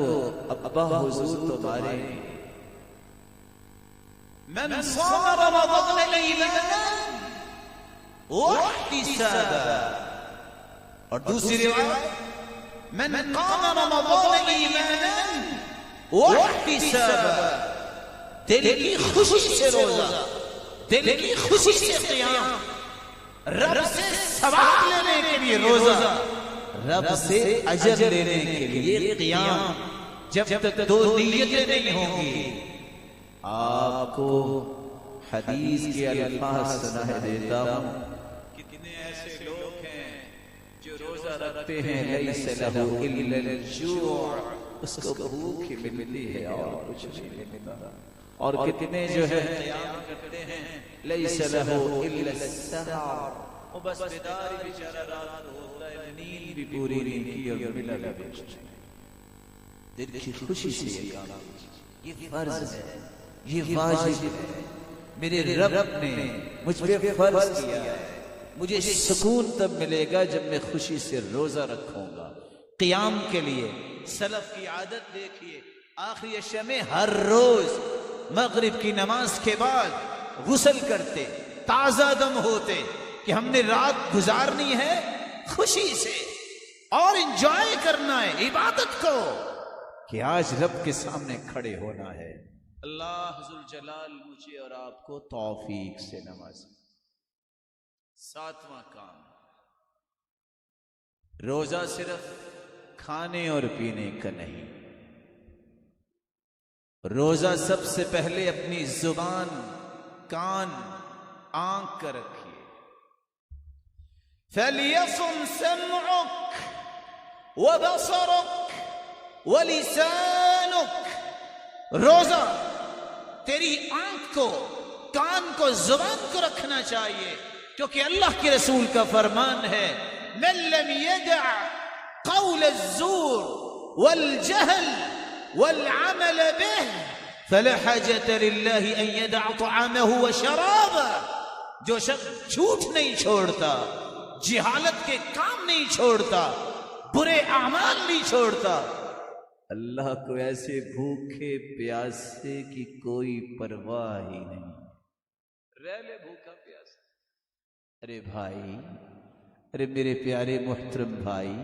ابا حضور تمہارے۔ من صام رمضان ایمانا واحتسابا، اور دوسری روایت من قام رمضان ایمانا واحتسابا، دل کی خوشی سے روزہ، دل کی خوشی سے قیام، رب سے ثواب لینے کے لیے روزہ، رب سے اجر لینے کے لیے قیام۔ جب تک دو نیتیں نہیں ہوں گی، آپ کو حدیث کے الفاظ سنا دیتا ہوں۔ کتنے ایسے لوگ ہیں جو روزہ رکھتے ہیں لیس لہ الا الجوع، اس کو بھوک ملتی ہے اور کچھ نہیں ملتا۔ اور کتنے جو ہے قیام کرتے ہیں لیس لہ الا السحر، وہ بس بیدار بیچارہ رات ہوتا ہے، نیند بھی پوری نہیں کی اور ملا لگے۔ دل کی خوشی سے یہ فرض ہے، یہ واجب ہے، میرے رب نے مجھ پہ فرض کیا ہے۔ مجھے سکون تب ملے گا جب میں خوشی سے روزہ رکھوں گا۔ قیام کے لیے سلف کی عادت دیکھیے، آخری عشاء میں ہر روز مغرب کی نماز کے بعد غسل کرتے، تازہ دم ہوتے کہ ہم نے رات گزارنی ہے خوشی سے اور انجوائے کرنا ہے عبادت کو، کہ آج رب کے سامنے کھڑے ہونا ہے۔ اللہ ذوالجلال مجھے اور آپ کو توفیق سے نوازے۔ ساتواں کام، روزہ صرف کھانے اور پینے کا نہیں، روزہ سب سے پہلے اپنی زبان، کان، آنکھ کا رکھیے۔ فَلْيَصُمْ سَمْعُكَ وَبَصَرُكَ وَلِسَانُكَ، روزہ تیری آنکھ کو، کان کو، زبان کو رکھنا چاہیے، کیونکہ اللہ کے رسول کا فرمان ہے مَن لَّمْ يَدَعْ قَوْلَ الزُّورِ وَالْجَهْلِ وَالْعَمَلَ بِهِ فَلَا حَاجَةَ لِلَّهِ أَن يَدَعَ طَعَامَهُ وَشَرَابَهُ، جو شخص جھوٹ نہیں چھوڑتا، جہالت کے کام نہیں چھوڑتا، برے اعمال نہیں چھوڑتا، اللہ کو ایسے بھوکے پیاسے کی کوئی پرواہ ہی نہیں، رہ لے بھوکا پیاسا۔ ارے بھائی، ارے میرے پیارے محترم بھائی،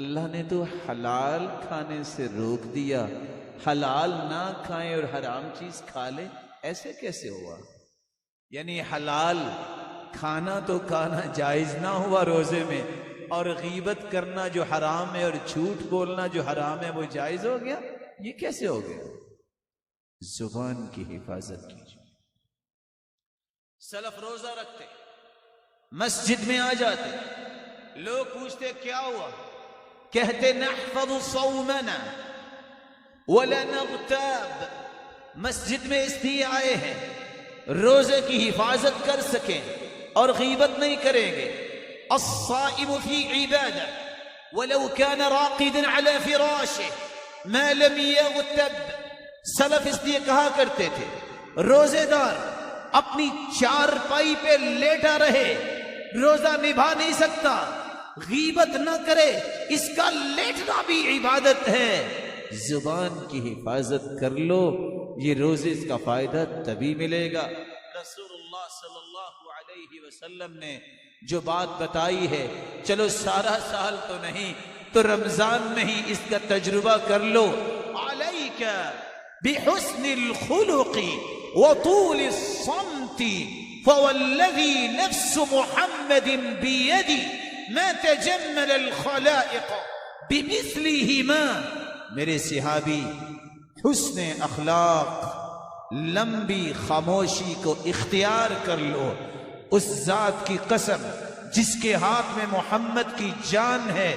اللہ نے تو حلال کھانے سے روک دیا، حلال نہ کھائیں اور حرام چیز کھا لیں، ایسے کیسے ہوا؟ یعنی حلال کھانا تو کھانا جائز نہ ہوا روزے میں، اور غیبت کرنا جو حرام ہے اور جھوٹ بولنا جو حرام ہے وہ جائز ہو گیا؟ یہ کیسے ہو گیا؟ زبان کی حفاظت کیجیے۔ سلف روزہ رکھتے، مسجد میں آ جاتے، لوگ پوچھتے کیا ہوا؟ کہتے نحفظ صومنا ولا نغتاب، مسجد میں اس لیے آئے ہیں روزے کی حفاظت کر سکیں اور غیبت نہیں کریں گے۔ الصائم فی عبادہ ولو کان راقدا علی فراشہ ما لم یغتب، سلف اس لیے کہا کرتے تھے روزے دار اپنی چارپائی پہ لیٹا رہے، روزہ نبھا نہیں سکتا، غیبت نہ کرے، اس کا لیٹنا بھی عبادت ہے۔ زبان کی حفاظت کر لو، یہ روزے اس کا فائدہ تبھی ملے گا۔ رسول اللہ صلی اللہ علیہ وسلم نے جو بات بتائی ہے، چلو سارا سال تو نہیں تو رمضان میں ہی اس کا تجربہ کر لو۔ علیک بحسن الخلق وطول الصمت فوالذی نفس محمد بیدی ما تجمل الخلائق بمثلہما، میرے صحابی حسن اخلاق، لمبی خاموشی کو اختیار کر لو، اس ذات کی قسم جس کے ہاتھ میں محمد کی جان ہے،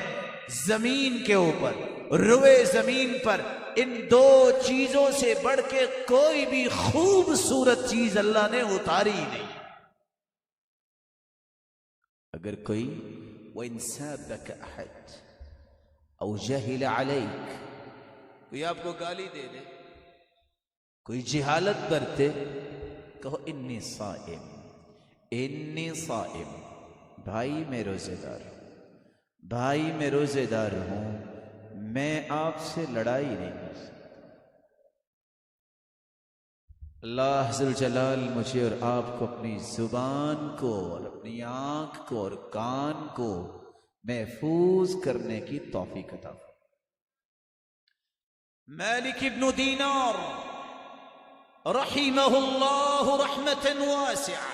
زمین کے اوپر، روئے زمین پر ان دو چیزوں سے بڑھ کے کوئی بھی خوبصورت چیز اللہ نے اتاری نہیں۔ اگر کوئی وَإِن سَابَكَ أَحَدٌ أَوْ جَهِلَ عَلَيْكَ، کوئی آپ کو گالی دے دے، کوئی جہالت برتے، کہو انی صائم، انی صائم، بھائی میں روزے دار ہوں، بھائی میں روزے دار ہوں، میں آپ سے لڑائی نہیں کر سکتا۔ اللہ ذوالجلال مجھے اور آپ کو اپنی زبان کو اور اپنی آنکھ کو اور کان کو محفوظ کرنے کی توفیق عطا فرمائے۔ مالک ابن دینار رحمہ اللہ رحمۃ واسعہ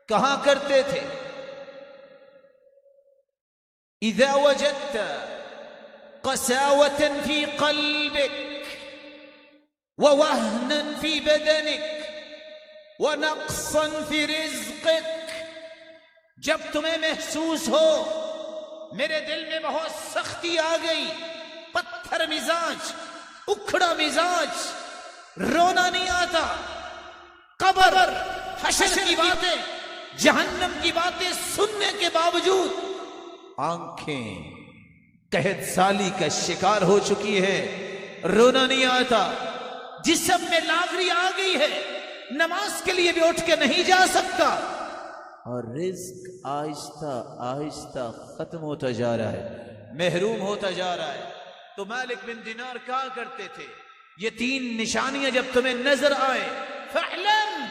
کہا کرتے تھے اذا وجدت قساوة في قلبك ووهنا في بدنك ونقصا في رزقك، جب تمہیں محسوس ہو میرے دل میں بہت سختی آ گئی، پتھر مزاج، اکھڑا مزاج، رونا نہیں آتا، قبر، حشر کی باتیں، جہنم کی باتیں سننے کے باوجود آنکھیں قحط سالی کا شکار ہو چکی ہے، رونا نہیں آتا، جسم میں لاغری آ گئی ہے، نماز کے لیے بھی اٹھ کے نہیں جا سکتا، اور رزق آہستہ آہستہ ختم ہوتا جا رہا ہے، محروم ہوتا جا رہا ہے۔ تو مالک بن دینار کہا کرتے تھے یہ تین نشانیاں جب تمہیں نظر آئے، فاعلم،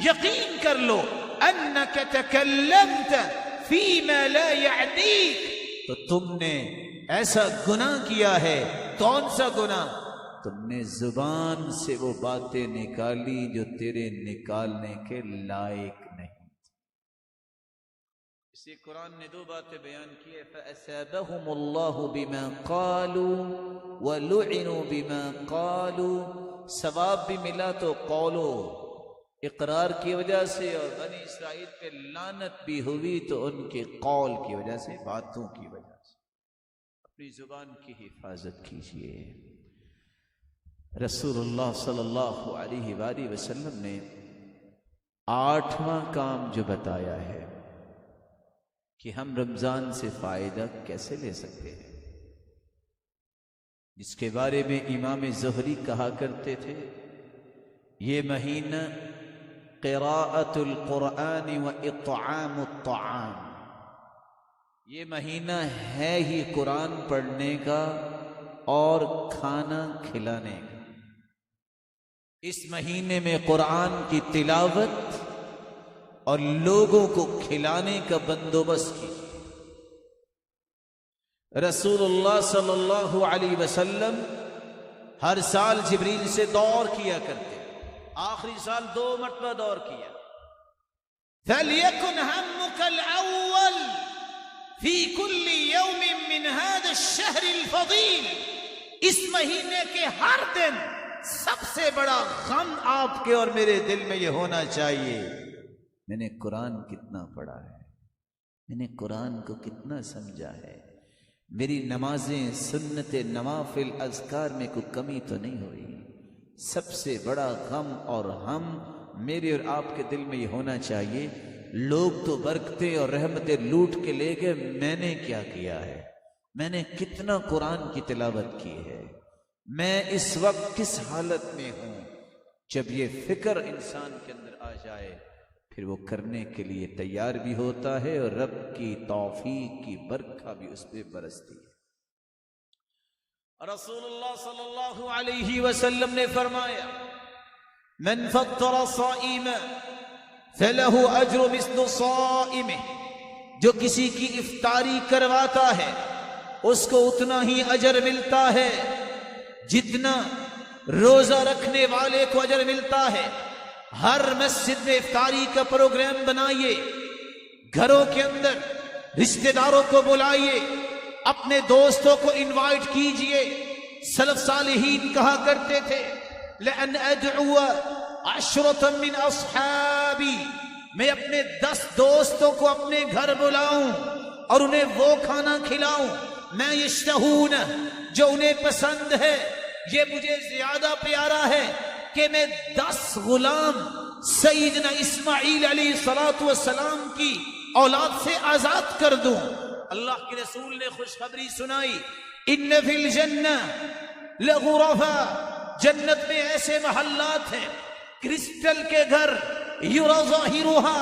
یقین کر لو، انک تکلمت فیما لا یعنیک، تو تم نے ایسا گناہ کیا ہے۔ کون سا گناہ؟ تم نے زبان سے وہ باتیں نکالی جو تیرے نکالنے کے لائق نہیں. اسی قرآن نے دو باتیں بیان کی ہے. فَأَثَابَهُمُ اللَّهُ بِمَا قَالُوا وَلُعِنُوا بِمَا قَالُوا. ثواب بھی ملا تو قولو اقرار کی وجہ سے، اور بنی اسرائیل پہ لعنت بھی ہوئی تو ان کے قول کی وجہ سے، باتوں کی وجہ سے. اپنی زبان کی حفاظت کیجیے. رسول اللہ صلی اللہ علیہ وآلہ وسلم نے 8واں کام جو بتایا ہے کہ ہم رمضان سے فائدہ کیسے لے سکتے ہیں، جس کے بارے میں امام زہری کہا کرتے تھے یہ مہینہ قراءۃ القرآن و اطعام الطعام، یہ مہینہ ہے ہی قرآن پڑھنے کا اور کھانا کھلانے کا. اس مہینے میں قرآن کی تلاوت اور لوگوں کو کھلانے کا بندوبست کی. رسول اللہ صلی اللہ علیہ وسلم ہر سال جبریل سے دور کیا کرتے، آخری سال 2 مرتبہ دور کیا. فَلْيَكُنْ هَمُّكَ الْأَوَّلِ فِي كُلِّ يَوْمٍ مِّنْ هَذَا الشَّهْرِ الْفَضِيلِ. اس مہینے کے ہر دن سب سے بڑا غم آپ کے اور میرے دل میں یہ ہونا چاہیے، میں نے قرآن کتنا پڑھا ہے، میں نے قرآن کو کتنا سمجھا ہے، میری نمازیں، سنت، نوافل، اذکار میں کوئی کمی تو نہیں ہوئی. سب سے بڑا غم اور ہم میرے اور آپ کے دل میں یہ ہونا چاہیے، لوگ تو برکتیں اور رحمتیں لوٹ کے لے گئے، میں نے کیا کیا ہے، میں نے کتنا قرآن کی تلاوت کی ہے، میں اس وقت کس حالت میں ہوں. جب یہ فکر انسان کے اندر آ جائے پھر وہ کرنے کے لیے تیار بھی ہوتا ہے اور رب کی توفیق کی برکھا بھی اس پہ برستی ہے. رسول اللہ صلی اللہ علیہ وسلم نے فرمایا من فطر صائما فلہ اجر مثل صائمہ، جو کسی کی افطاری کرواتا ہے اس کو اتنا ہی اجر ملتا ہے جتنا روزہ رکھنے والے کو اجر ملتا ہے. ہر مسجد میں افطاری کا پروگرام بنائیے، گھروں کے اندر رشتہ داروں کو بلائیے، اپنے دوستوں کو انوائٹ کیجئے. سلف صالحین کہا کرتے تھے لَأَنْ أَدْعُوَ عَشْرَةً مِّنْ أَصْحَابِي، میں اپنے 10 دوستوں کو اپنے گھر بلاؤں اور انہیں وہ کھانا کھلاؤں میں یشتہون، جو انہیں پسند ہے. یہ مجھے زیادہ پیارا ہے کہ میں 10 غلام سیدنا اسماعیل علیہ السلام کی اولاد سے آزاد کر دوں. اللہ کے رسول نے خوشخبری سنائی ان فی الجنہ لغرفا، جنت میں ایسے محلات ہیں کرسٹل کے گھر، یرا ظاہرها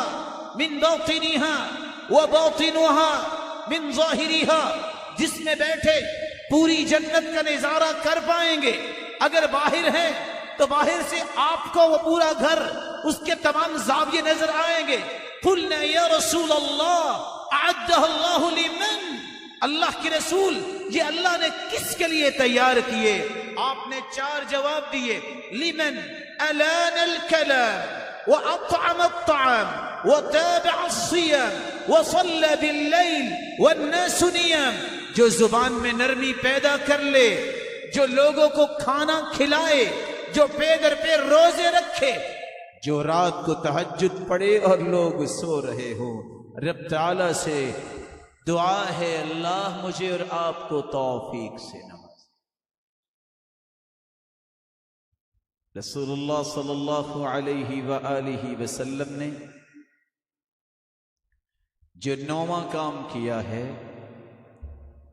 من باطنها وباطنها من ظاہرها، جس میں بیٹھے پوری جنت کا نظارہ کر پائیں گے. اگر باہر ہیں تو باہر سے آپ کو وہ پورا گھر، اس کے تمام زاویے نظر آئیں گے. قلنا یا رسول اللہ اعدہ اللہ لمن، اللہ کے رسول یہ اللہ نے کس کے لیے تیار کیے؟ آپ نے 4 جواب دیے. لمن الان الكلام واطعم الطعام وتابع الصيام وصلى بالليل والناس نيام، جو زبان میں نرمی پیدا کر لے، جو لوگوں کو کھانا کھلائے، جو پے در پہ روزے رکھے، جو رات کو تہجد پڑھے اور لوگ سو رہے ہوں. رب تعالی سے دعا ہے اللہ مجھے اور آپ کو توفیق سے نواز. رسول اللہ صلی اللہ علیہ وآلہ وسلم نے جو 9واں کام کیا ہے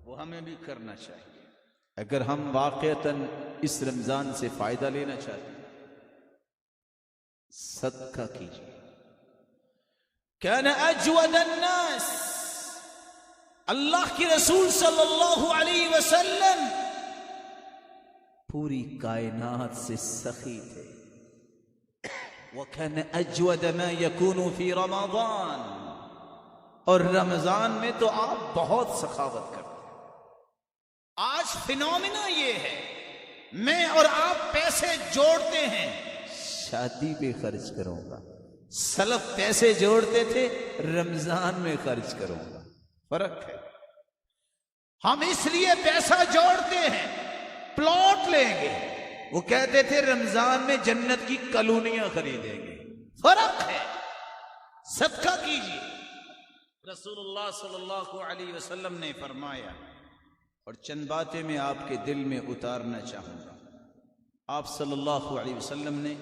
وہ ہمیں بھی کرنا چاہیے اگر ہم واقعتاً اس رمضان سے فائدہ لینا چاہتے ہیں. صدقہ کیجیے. کان اجود الناس، اللہ کی رسول صلی اللہ علیہ وسلم پوری کائنات سے سخی تھے. وَكَانَ أَجْوَدَ مَا يَكُونُ فِي رَمَضَانِ، اور رمضان میں تو آپ بہت سخاوت کرتے ہیں. آج فینومینا یہ ہے میں اور آپ پیسے جوڑتے ہیں، شادی پہ خرچ کروں گا، سلف پیسے جوڑتے تھے رمضان میں خرچ کروں گا، فرق ہے۔ ہم اس لیے پیسہ جوڑتے ہیں پلاٹ لیں گے، وہ کہتے تھے رمضان میں جنت کی کالونیاں خریدیں گے، فرق ہے۔ صدقہ کیجیے، رسول اللہ صلی اللہ علیہ وسلم نے فرمایا، اور چند باتیں میں آپ کے دل میں اتارنا چاہوں گا۔ آپ صلی اللہ علیہ وسلم نے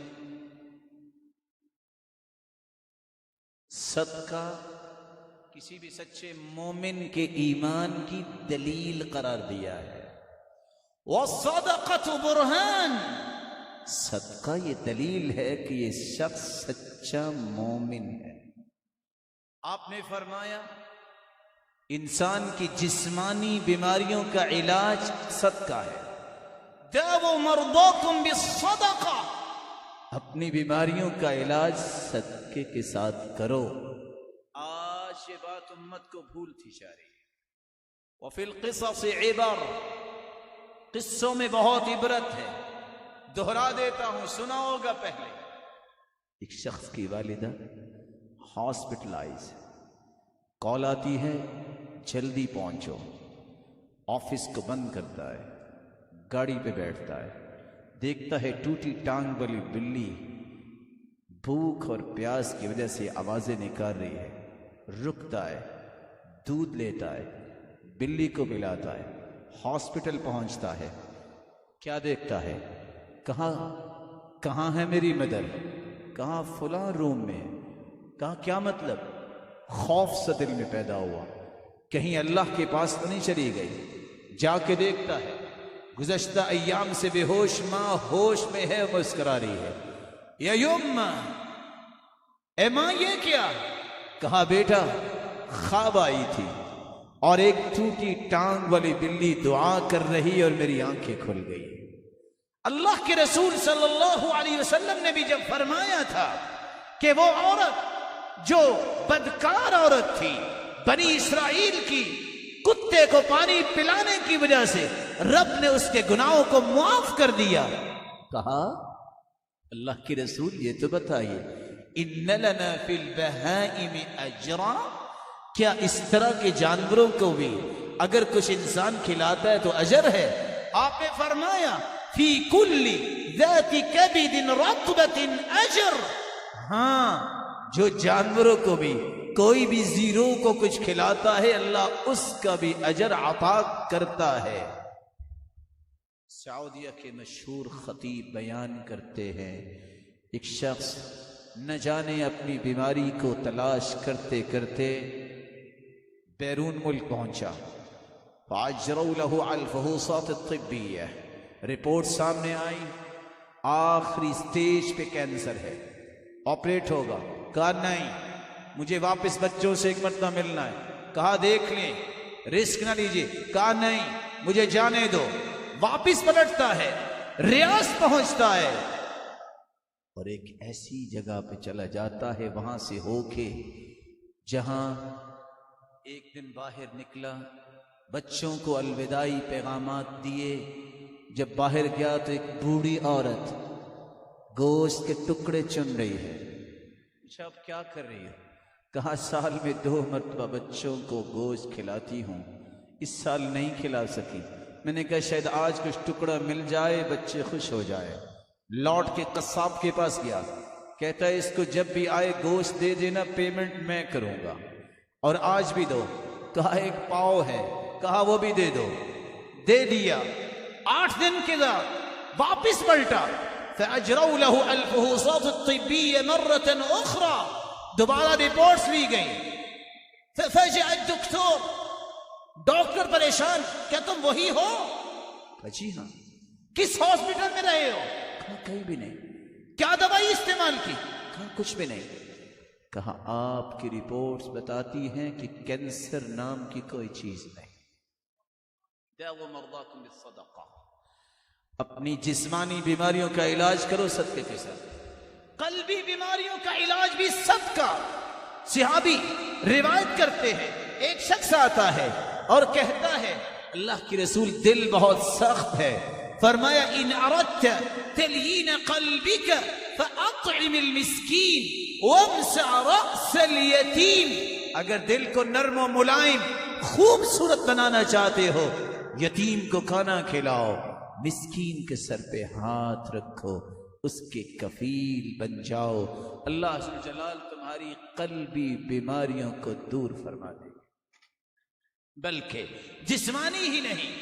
صدقہ کسی بھی سچے مومن کے ایمان کی دلیل قرار دیا ہے۔ وَالصَّدَقَةُ بُرْهَانٌ، صدقہ یہ دلیل ہے کہ یہ شخص سچا مومن ہے۔ آپ نے فرمایا انسان کی جسمانی بیماریوں کا علاج صدقہ ہے۔ دَاوُوا مَرْضَاكُمْ بِالصَّدَقَةِ، اپنی بیماریوں کا علاج صدقے کے ساتھ کرو۔ آج یہ بات امت کو بھولتی جا رہی ہے۔ وَفِي الْقِصَصِ عِبَرٌ، قصوں میں بہت عبرت ہے، دہرا دیتا ہوں، سنا ہوگا پہلے۔ ایک شخص کی والدہ ہاسپٹلائز، کال آتی ہے جلدی پہنچو، آفس کو بند کرتا ہے، گاڑی پہ بیٹھتا ہے، دیکھتا ہے ٹوٹی ٹانگ والی بلی بھوک اور پیاس کی وجہ سے آوازیں نکال رہی ہے، رکتا ہے، دودھ لیتا ہے، بلی کو پلاتا ہے، ہاسپٹل پہنچتا ہے، کیا دیکھتا ہے؟ کہاں ہے میری مدر؟ کہاں؟ فلاں روم میں۔ کہاں؟ کیا مطلب؟ خوف سا دل میں پیدا ہوا، کہیں اللہ کے پاس تو نہیں چلی گئی۔ جا کے دیکھتا ہے گزشتہ ایام سے بے ہوش ماں ہوش میں ہے، مسکرا رہی ہے۔ یا یما، اے ماں یہ کیا؟ کہا بیٹا خواب آئی تھی اور ایک ٹوٹی ٹانگ والی بلی دعا کر رہی اور میری آنکھیں کھل گئی۔ اللہ کے رسول صلی اللہ علیہ وسلم نے بھی جب فرمایا تھا کہ وہ عورت جو بدکار عورت تھی، بنی اسرائیل کی، کتے کو پانی پلانے کی وجہ سے رب نے اس کے گناہوں کو معاف کر دیا، کہا اللہ کے رسول یہ تو بتائیے ان لنا فی البہائم اجرا، کیا اس طرح کے جانوروں کو بھی اگر کچھ انسان کھلاتا ہے تو اجر ہے؟ آپ نے فرمایا فی کل ذات کبد رطبۃ اجر، ہاں جو جانوروں کو بھی کوئی بھی زیرو کو کچھ کھلاتا ہے اللہ اس کا بھی اجر عطا کرتا ہے۔ سعودیہ کے مشہور خطیب بیان کرتے ہیں ایک شخص نہ جانے اپنی بیماری کو تلاش کرتے کرتے بیرون ملک پہنچا، فاجروا له على الفحوصات الطبیہ، رپورٹ سامنے آئی آخری سٹیج پہ کینسر ہے، آپریٹ ہوگا۔ کہا نہیں، مجھے واپس بچوں سے ایک مرتبہ ملنا ہے۔ کہا دیکھ لیں، رسک نہ لیجیے۔ کہا نہیں، مجھے جانے دو۔ واپس پلٹتا ہے، ریاض پہنچتا ہے اور ایک ایسی جگہ پہ چلا جاتا ہے وہاں سے ہو کے جہاں ایک دن باہر نکلا، بچوں کو الوداعی پیغامات دیے۔ جب باہر گیا تو ایک بوڑھی عورت گوشت کے ٹکڑے چن رہی ہے۔ اچھا اب کیا کر رہی ہے؟ کہا سال میں 2 مرتبہ بچوں کو گوشت کھلاتی ہوں، اس سال نہیں کھلا سکی۔ میں نے کہا شاید آج کچھ ٹکڑا مل جائے، بچے خوش ہو جائے۔ لوٹ کے قصاب کے پاس گیا، کہتا ہے اس کو جب بھی آئے گوشت دے دینا، پیمنٹ میں کروں گا، اور آج بھی دو۔ کہا ایک پاؤ ہے، کہا وہ بھی دے دو، دے دیا۔ 8 دن کے بعد واپس پلٹا، فَأَجْرَوْا لَهُ الْفُحُوصَاتُ الطِّبِّيَّةَ مَرَّةً أُخْرَى، دوبارہ رپورٹس لی گئی۔ فَفَجَأَ الدَّكْتُورُ، ڈاکٹر پریشان، کیا تم وہی ہو؟ جی ہاں۔ کس ہاسپٹل میں رہے ہو؟ کہا کہیں بھی نہیں۔ کیا دوائی استعمال کی؟ کہا کچھ بھی نہیں۔ کہا آپ کی رپورٹس بتاتی ہیں کہ کینسر نام کی کوئی چیز نہیں۔ دعوا مرضاکم بالصدقہ، اپنی جسمانی بیماریوں کا علاج کرو صدقے کے ساتھ، قلبی بیماریوں کا علاج بھی صدقہ۔ صحابی روایت کرتے ہیں ایک شخص آتا ہے اور کہتا ہے اللہ کی رسول دل بہت سخت ہے، فرمایا ان اردت تلین قلبک فاطعم المسکین وامسح رأس الیتیم، اگر دل کو نرم و ملائم خوبصورت بنانا چاہتے ہو یتیم کو کھانا کھلاؤ، مسکین کے سر پہ ہاتھ رکھو، اس کے کفیل بن جاؤ، اللہ ذو جلال تمہاری قلبی بیماریوں کو دور فرما دے، بلکہ جسمانی ہی نہیں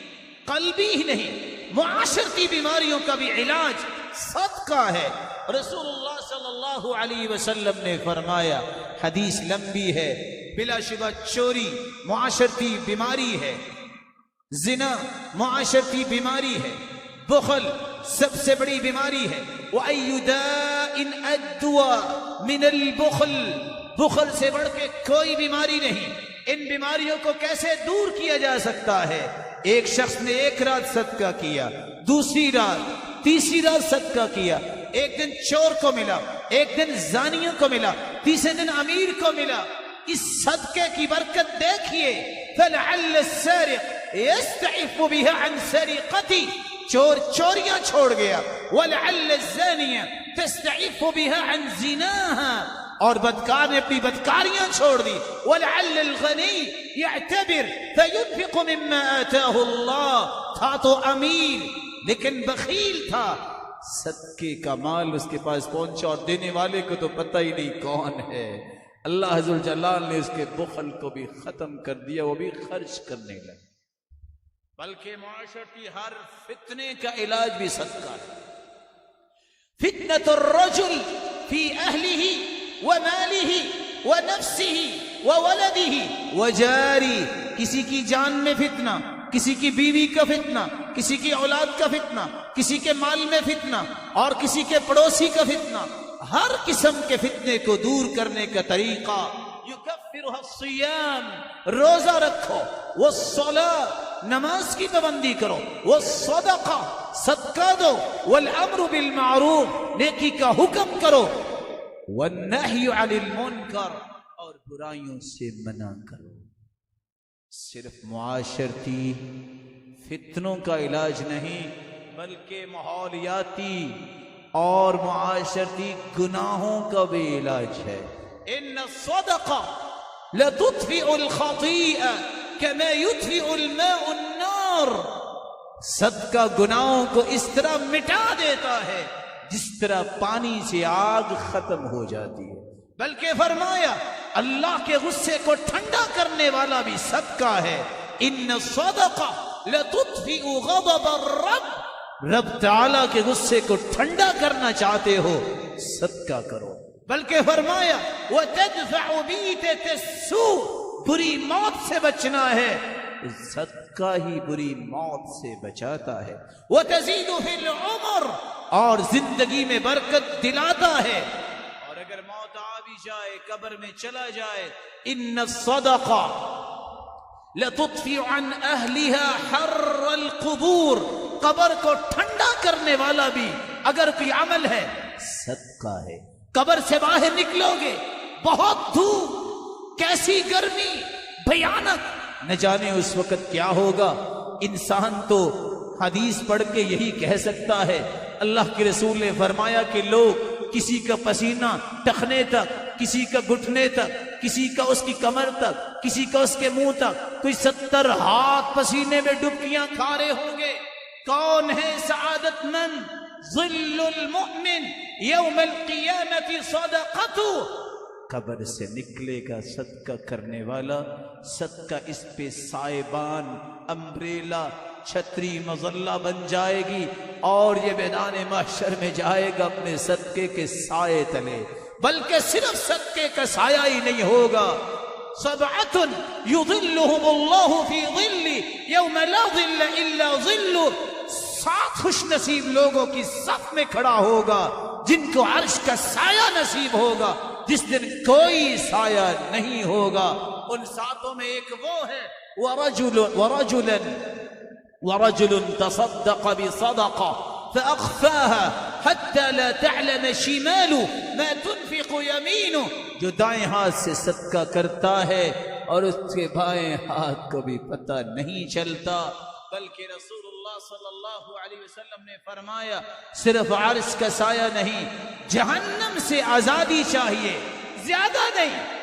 قلبی ہی نہیں معاشرتی بیماریوں کا بھی علاج صدقہ ہے۔ رسول اللہ صلی اللہ علیہ وسلم نے فرمایا، حدیث لمبی ہے، بلا شبہ چوری معاشرتی بیماری ہے، زنا معاشرتی بیماری ہے، بخل سب سے بڑی بیماری ہے، وَأَيُّ دَاءٍ أَدْوَى مِنَ الْبُخْلِ، بخل سے بڑھ کے کوئی بیماری نہیں۔ ان بیماریوں کو کیسے دور کیا جا سکتا ہے؟ ایک شخص نے ایک رات صدقہ کیا، دوسری رات، تیسری رات صدقہ کیا، ایک دن چور کو ملا، ایک دن زانیوں کو ملا، تیسرے دن امیر کو ملا، اس صدقے کی برکت دیکھیے۔ فَلَعَلَّ السَّارِقُ يَسْتَعِفُ بِهَا عَنْ سَرِقَتِهِ، چور چوریاں چھوڑ گیا، وَلَعَلَّ الزَّانِيَ تَسْتَعِفُ بِهَا عَنْ زِنَاهَا، اور بدکار نے اپنی بدکاریاں چھوڑ دی، وَلَعَلَّ الْغَنِيَّ يَعْتَبِرُ فَيُنْفِقُ مِمَّا آتَاهُ اللَّهُ، تھا تو امیر لیکن بخیل تھا، صدقے کا مال اس کے پاس پہنچا اور دینے والے کو تو پتہ ہی نہیں کون ہے۔ اللہ عز و جلال نے اس کے بخل کو بھی ختم کر دیا، وہ بھی خرچ کرنے لگا۔ بلکہ معاشرتی ہر فتنے کا علاج بھی صدقہ ہے۔ فتنة الرجل فی اہلہ ومالہ ونفسہ وولدہ وجاری، کسی کی جان میں فتنہ، کسی کی بیوی کا فتنہ، کسی کی اولاد کا فتنہ، کسی کے مال میں فتنہ، اور کسی کے پڑوسی کا فتنہ، ہر قسم کے فتنے کو دور کرنے کا طریقہ یکفرها الصیام، روزہ رکھو، والصلاۃ، نماز کی پابندی کرو، والصدقہ، صدقہ دو، والامر بالمعروف، نیکی کا حکم کرو، والنہی عن المنکر، اور برائیوں سے منع کرو۔ صرف معاشرتی فتنوں کا علاج نہیں بلکہ ماحولیاتی اور معاشرتی گناہوں کا بھی علاج ہے۔ ان الصدقہ لتطفئ الخطیئہ کما یطفئ الماء النار، صدقہ گناہوں کو اس طرح مٹا دیتا ہے جس طرح پانی سے آگ ختم ہو جاتی ہے، بلکہ فرمایا اللہ کے غصے کو ٹھنڈا کرنے والا بھی صدقہ ہے۔ ان الصدقہ لتطفئ غضب الرب، رب تعالیٰ کے غصے کو ٹھنڈا کرنا چاہتے ہو صدقہ کرو، بلکہ فرمایا وَتَدْفَعُ بِيْتَةَ السُّوءِ، بری موت سے بچنا ہے، صدقہ ہی بری موت سے بچاتا ہے۔ وَتَزِيدُ فِي الْعُمُرِ، اور زندگی میں برکت دلاتا ہے، اور اگر موت آ بھی جائے، قبر میں چلا جائے، ان الصدقہ لتطفئ عن اہلها حر القبور، قبر کو ٹھنڈا کرنے والا بھی اگر کوئی عمل ہے صدقہ ہے۔ قبر سے باہر نکلو گے، بہت دھوپ، کیسی گرمی بھیانک، نہ جانے اس وقت کیا ہوگا۔ انسان تو حدیث پڑھ کے یہی کہہ سکتا ہے، اللہ کے رسول نے فرمایا کہ لوگ کسی کا پسینہ ٹخنے تک، کسی کا گھٹنے تک، کسی کا اس کی کمر تک، کسی کا اس کے منہ تک، کوئی 70 ہاتھ پسینے میں ڈبکیاں کھا رہے ہوں گے۔ کون ہے سعادت مند؟ ظل المؤمن یوم القیامت صدقتو، قبر سے نکلے گا صدقہ کرنے والا، صدقہ اس پہ سائبان، امبریلا، چھتری، مظلہ بن جائے گی، اور یہ میدان محشر میں جائے گا اپنے صدقے کے سائے تلے۔ بلکہ صرف صدقے کا سایہ ہی نہیں ہوگا، سبعۃ یظلھم اللہ فی ظلہ یوم لا ظل الا ظلہ، 7 خوش نصیب لوگوں کی صف میں کھڑا ہوگا جن کو عرش کا سایہ نصیب ہوگا جس دن کوئی سایہ نہیں ہوگا۔ ان 7 میں ایک وہ ہے ورجل تصدق بصدقہ فأخفاها حتى لا تعلم شماله ما تنفق يمينه، جو دائیں ہاتھ سے صدقہ کرتا ہے اور اس کے بائیں ہاتھ کو بھی پتہ نہیں چلتا، بلکہ رسول اللہ صلی اللہ علیہ وسلم نے فرمایا صرف عرش کا سایہ نہیں، جہنم سے آزادی چاہیے، زیادہ نہیں۔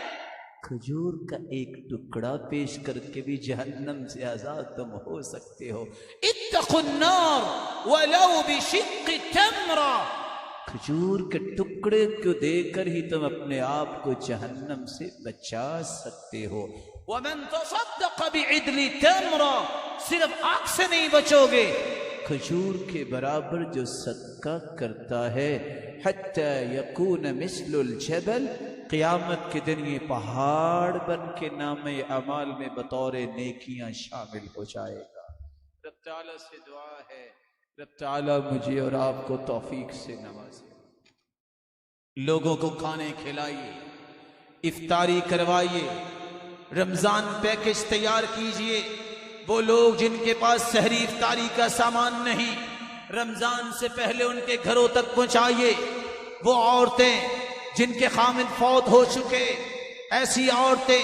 کھجور کا ایک ٹکڑا پیش کر کے بھی جہنم سے آزاد تم ہو سکتے ہو۔ اتقوا النار ولو بشق تمرہ، کھجور کے ٹکڑے کو دے کر ہی تم اپنے آپ کو جہنم سے بچا سکتے ہو۔ ومن تصدق بعدل تمرہ، صرف آگ سے نہیں بچو گے، کھجور کے برابر جو صدقہ کرتا ہے حتی یکون مثل الجبل، قیامت کے دن یہ پہاڑ بن کے نام اعمال میں بطور نیکیاں شامل ہو جائے گا۔ رب تعالیٰ سے دعا ہے رب تعالیٰ مجھے اور آپ کو توفیق سے نوازے۔ لوگوں کو کھانے کھلائیے، افطاری کروائیے، رمضان پیکج تیار کیجئے۔ وہ لوگ جن کے پاس سحری افطاری کا سامان نہیں، رمضان سے پہلے ان کے گھروں تک پہنچائیے۔ وہ عورتیں جن کے خامد فوت ہو چکے، ایسی عورتیں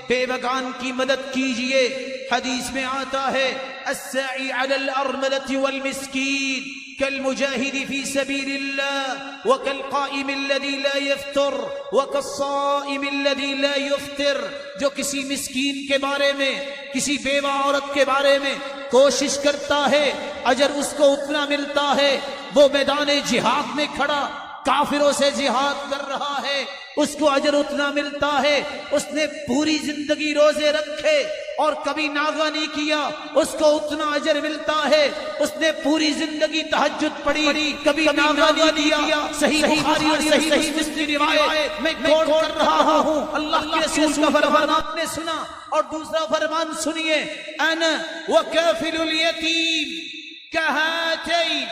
بیوگان کی مدد کیجئے۔ حدیث میں آتا ہے الساعی علی الارملۃ والمسکین کالمجاہد فی سبیل اللہ وکالقائم الذی لا یفطر وکالصائم الذی لا یفطر۔ جو کسی مسکین کے بارے میں، کسی بیوہ عورت کے بارے میں کوشش کرتا ہے، اجر اس کو اتنا ملتا ہے۔ وہ میدان جہاد میں کھڑا کافروں سے جہاد کر رہا ہے، اس کو اجر اتنا ملتا ہے۔ اس نے پوری زندگی روزے رکھے اور کبھی ناغہ نہیں کیا، اس کو اتنا اجر ملتا ہے۔ اس نے پوری زندگی تہجد پڑھی، کبھی ناغہ نہیں کیا۔ صحیح بخاری اور صحیح مسلم کی روایت میں کوٹ کر رہا ہوں۔ اللہ کے رسول کا فرمان آپ نے سنا، اور دوسرا فرمان سنیے، انا وکافل الیتیم کہاتین،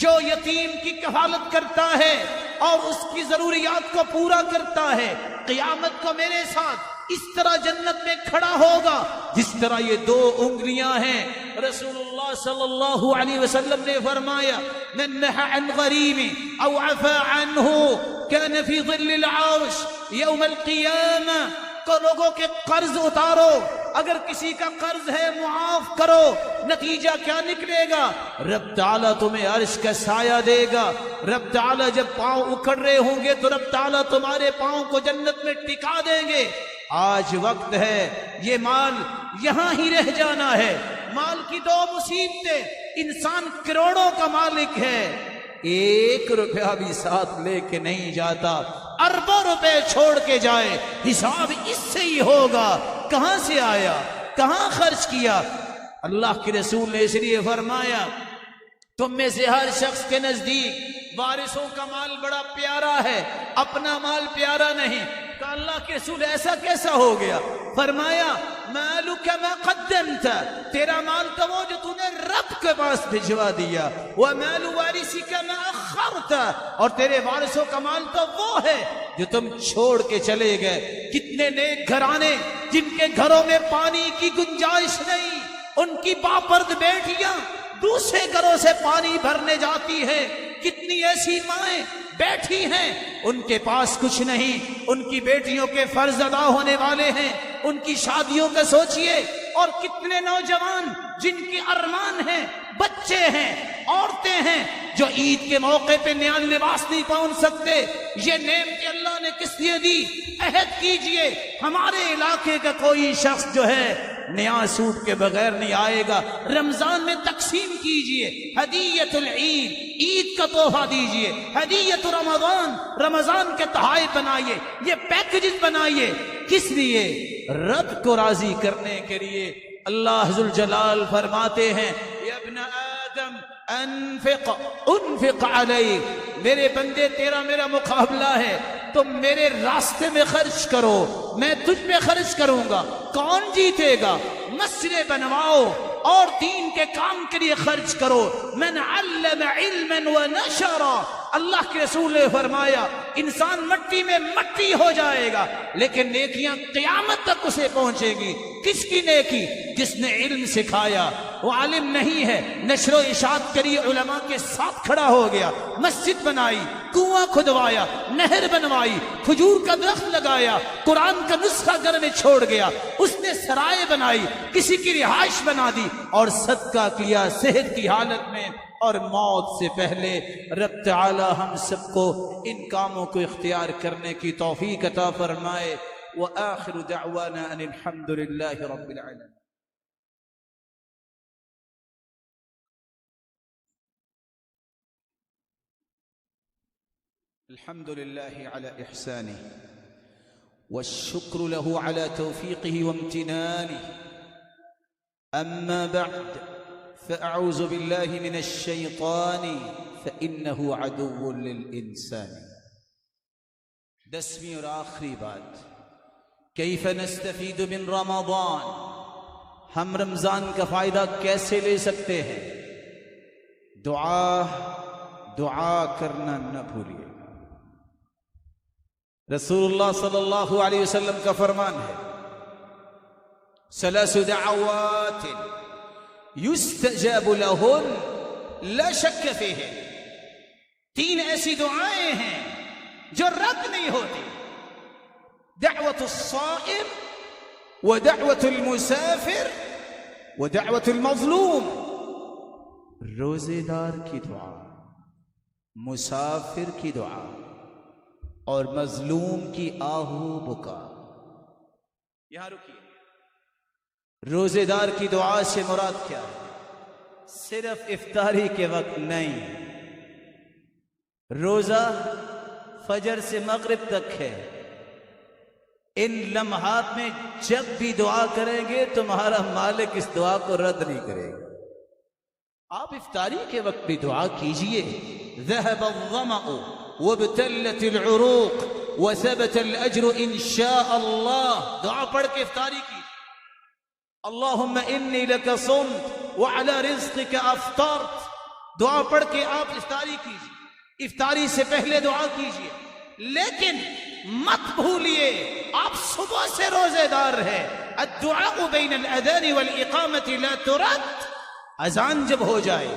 جو یتیم کی کفالت کرتا ہے اور اس کی ضروریات کو پورا کرتا ہے، قیامت کو میرے ساتھ اس طرح جنت میں کھڑا ہوگا جس طرح یہ دو انگلیاں ہیں۔ رسول اللہ صلی اللہ علیہ وسلم نے فرمایا من نہى عن غریب او عفا عنہ كان في ظل العرش یوم القیامہ۔ کو لوگوں کے قرض اتارو، اگر کسی کا قرض ہے معاف کرو، نتیجہ کیا نکلے گا؟ رب تعالیٰ تمہیں عرش کا سایہ دے گا۔ رب تعالیٰ جب پاؤں اکھڑ رہے ہوں گے تو رب تعالیٰ تمہارے پاؤں کو جنت میں ٹکا دیں گے۔ آج وقت ہے، یہ مال یہاں ہی رہ جانا ہے۔ مال کی دو مصیبتیں، انسان کروڑوں کا مالک ہے، 1 روپیہ بھی ساتھ لے کے نہیں جاتا، اربوں روپے چھوڑ کے جائے، حساب اس سے ہی ہوگا، کہاں سے آیا، کہاں خرچ کیا۔ اللہ کے رسول نے اس لیے فرمایا تم میں سے ہر شخص کے نزدیک وارثوں کا مال بڑا پیارا ہے، اپنا مال پیارا نہیں۔ کہ اللہ کے رسول ایسا کیسا ہو گیا؟ فرمایا مالک ما قدمت، تیرا مال تو وہ جو تو نے رب کے پاس بھجوا دیا، ومال وارثک ما اخرت، اور تیرے وارثوں کا مال تو وہ ہے جو تم چھوڑ کے چلے گئے۔ کتنے نیک گھرانے جن کے گھروں میں پانی کی گنجائش نہیں، ان کی باپرد بیٹیاں دوسرے گھروں سے پانی بھرنے جاتی ہیں۔ کتنی ایسی مائیں بیٹھی ہیں، ان کے پاس کچھ نہیں، ان کی بیٹیوں کے فرض ادا ہونے والے ہیں، ان کی شادیوں کا سوچئے۔ اور کتنے نوجوان جن کے ارمان ہیں، بچے ہیں، عورتیں ہیں، جو عید کے موقع پہ نیا لباس نہیں پہن سکتے۔ یہ نعمت اللہ نے کس لیے دی؟ عہد کیجئے ہمارے علاقے کا کوئی شخص جو ہے نیا سوٹ کے بغیر نہیں آئے گا۔ رمضان میں تقسیم کیجئے، ہدیۃ العید، عید کا تحفہ دیجئے، ہدیۃ رمضان، رمضان کے تحائف بنائیے، یہ پیکجز بنائیے۔ کس لیے؟ رب کو راضی کرنے کے لیے۔ اللہ ذوالجلال فرماتے ہیں یا ابن آدم انفق علیک، میرے بندے تیرا میرا مقابلہ ہے، تم میرے راستے میں خرچ کرو، میں تجھ پہ خرچ کروں گا۔ کون جیتے گا؟ مسجدیں بنواؤ اور دین کے کام کے لیے خرچ کرو۔ من علم علما ونشرا، اللہ کے رسول نے فرمایا انسان مٹی میں مٹی ہو جائے گا لیکن نیکیاں قیامت تک اسے پہنچے گی۔ کس کی نیکی؟ جس نے علم سکھایا، وہ عالم نہیں ہے، نشر و اشاعت کری، علماء کے ساتھ کھڑا ہو گیا، مسجد بنائی، کنواں کھدوایا، نہر بنوائی، کھجور کا درخت لگایا، قرآن کا نسخہ گھر میں چھوڑ گیا، اس نے سرائے بنائی، کسی کی رہائش بنا دی، اور صدقہ کیا صحت کی حالت میں اور موت سے پہلے۔ رب تعالی ہم سب کو ان کاموں کو اختیار کرنے کی توفیق عطا فرمائے۔ وآخر دعوانا ان الحمد للہ رب العالمین۔ الحمد لله على إحسانه والشكر له على توفيقه وامتنانه، أما بعد فأعوذ بالله من الشيطان فإنه عدو للإنسان۔ 10ویں اور آخری بات، کیف نستفید من رمضان، ہم رمضان کا فائدہ کیسے لے سکتے ہیں؟ دعا کرنا نہ بھولیے۔ رسول اللہ صلی اللہ علیہ وسلم کا فرمان ہے، ثلاث دعوات یستجاب لہن لا شک فیہ، 3 ایسی دعائیں ہیں جو رد نہیں ہوتی، دعوت الصائم ودعوت المسافر ودعوت المظلوم، روزے دار کی دعا، مسافر کی دعا اور مظلوم کی آہو بکا۔ یہاں رکیے، روزے دار کی دعا سے مراد کیا ہے؟ صرف افطاری کے وقت نہیں، روزہ فجر سے مغرب تک ہے، ان لمحات میں جب بھی دعا کریں گے تمہارا مالک اس دعا کو رد نہیں کرے گا۔ آپ افطاری کے وقت بھی دعا کیجئے، ذهب الظمأ وابتلت العروق وثبت الاجر ان شاء اللہ، دعا پڑھ کے افطاری کی، اللہم انی لک صمت وعلی رزقک افطرت، دعا پڑھ کے آپ افطاری کیجئے، افطاری سے پہلے دعا کیجئے، لیکن مت بھولیے آپ صبح سے روزے دار ہیں، الدعاء بین الاذان والاقامت لا ترد، اذان جب ہو جائے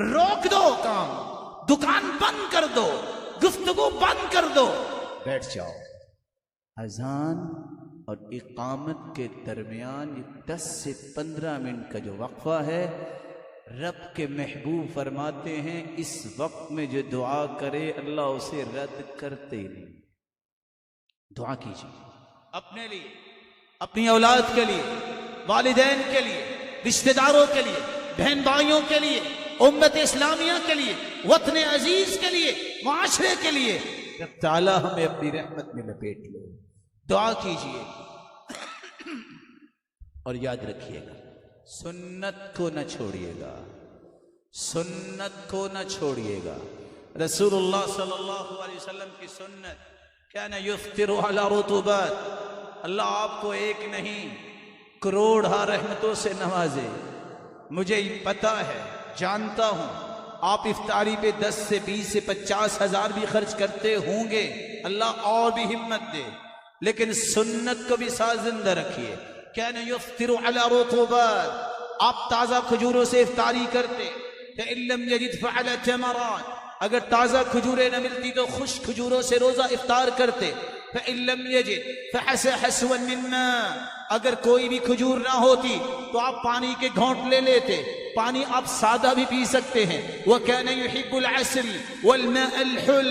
روک دو کام، دکان بند کر دو، گفتگو بند کر دو، بیٹھ جاؤ۔ اذان اور اقامت کے درمیان 10 سے 15 منٹ کا جو وقفہ ہے، رب کے محبوب فرماتے ہیں اس وقت میں جو دعا کرے اللہ اسے رد کرتے نہیں۔ دعا کیجیے اپنے لیے، اپنی اولاد کے لیے، والدین کے لیے، رشتہ داروں کے لیے، بہن بھائیوں کے لیے، امت اسلامیہ کے لیے، وطن عزیز کے لیے، معاشرے کے لیے، رب تعالی ہمیں اپنی رحمت میں لپیٹ لے۔ دعا کیجئے اور یاد رکھیے گا سنت کو نہ چھوڑیے گا، سنت کو نہ چھوڑیے گا۔ رسول اللہ صلی اللہ علیہ وسلم کی سنت کان یفطر علی رطوبات، اللہ آپ کو ایک نہیں کروڑا رحمتوں سے نوازے۔ مجھے پتا ہے، جانتا ہوں آپ افطاری پہ 10 سے 20 سے 50 ہزار بھی خرچ کرتے ہوں گے، اللہ اور بھی ہمت دے، لیکن سنت کو بھی ساتھ زندہ رکھیے۔ کان یفطر علی رطوبات، آپ تازہ کھجوروں سے افطاری کرتے، فإن لم يجد فعلى تمرات، اگر تازہ کھجوریں نہ ملتی تو خشک کھجوروں سے روزہ افطار کرتے، فإن لم يجد فحسى حسوا من ماء، اگر کوئی بھی کھجور نہ ہوتی تو آپ پانی کے گھونٹ لے لیتے، پانی آپ سادہ بھی پی سکتے ہیں۔ وَكَانَ يُحِبُّ الْعَسْلِ وَالْمَاءَ الْحُلْ،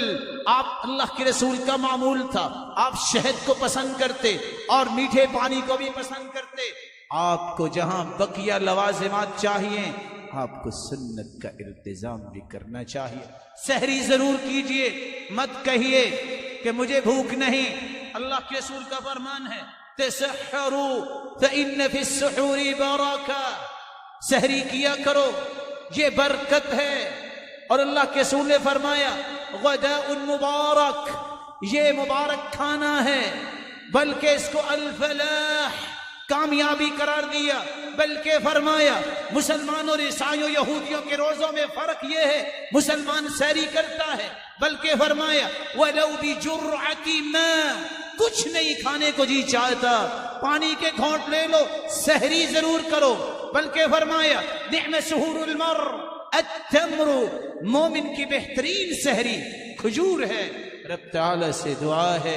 آپ اللہ کے رسول کا معمول تھا، آپ شہد کو پسند کرتے اور میٹھے پانی کو بھی پسند کرتے۔ آپ کو جہاں بقیہ لوازمات چاہیے، آپ کو سنت کا التزام بھی کرنا چاہیے۔ سحری ضرور کیجئے، مت کہیے کہ مجھے بھوک نہیں، اللہ کے رسول کا فرمان ہے تسحروا فإن في السحور برکہ، سحری کیا کرو یہ برکت ہے، اور اللہ کے رسول نے فرمایا غداء مبارک، یہ مبارک کھانا ہے، بلکہ اس کو الفلاح کامیابی قرار دیا، بلکہ فرمایا مسلمانوں اور عیسائیوں یہودیوں کے روزوں میں فرق یہ ہے مسلمان سحری کرتا ہے، بلکہ فرمایا وَلَوْ بِجُرْعَةِ مَاءٍ، کچھ نہیں کھانے کو جی چاہتا پانی کے گھونٹ لے لو، سحری ضرور کرو، بلکہ فرمایا نعم سحور المرء التمر، مومن کی بہترین سحری کھجور ہے۔ رب تعالی سے دعا ہے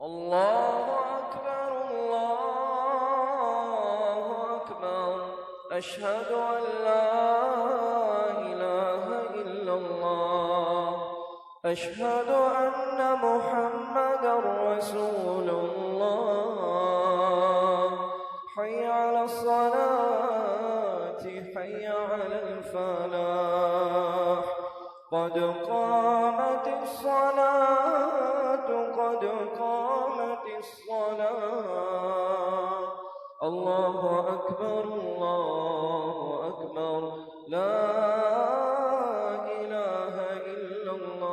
الله أكبر الله أكبر أشهد أن لا إله إلا الله أشهد أن محمدا رسول الله حي على الصلاة حي على الفلاح قد قامت الصلاة قد قامت الصلاة الله أكبر لا إله إلا الله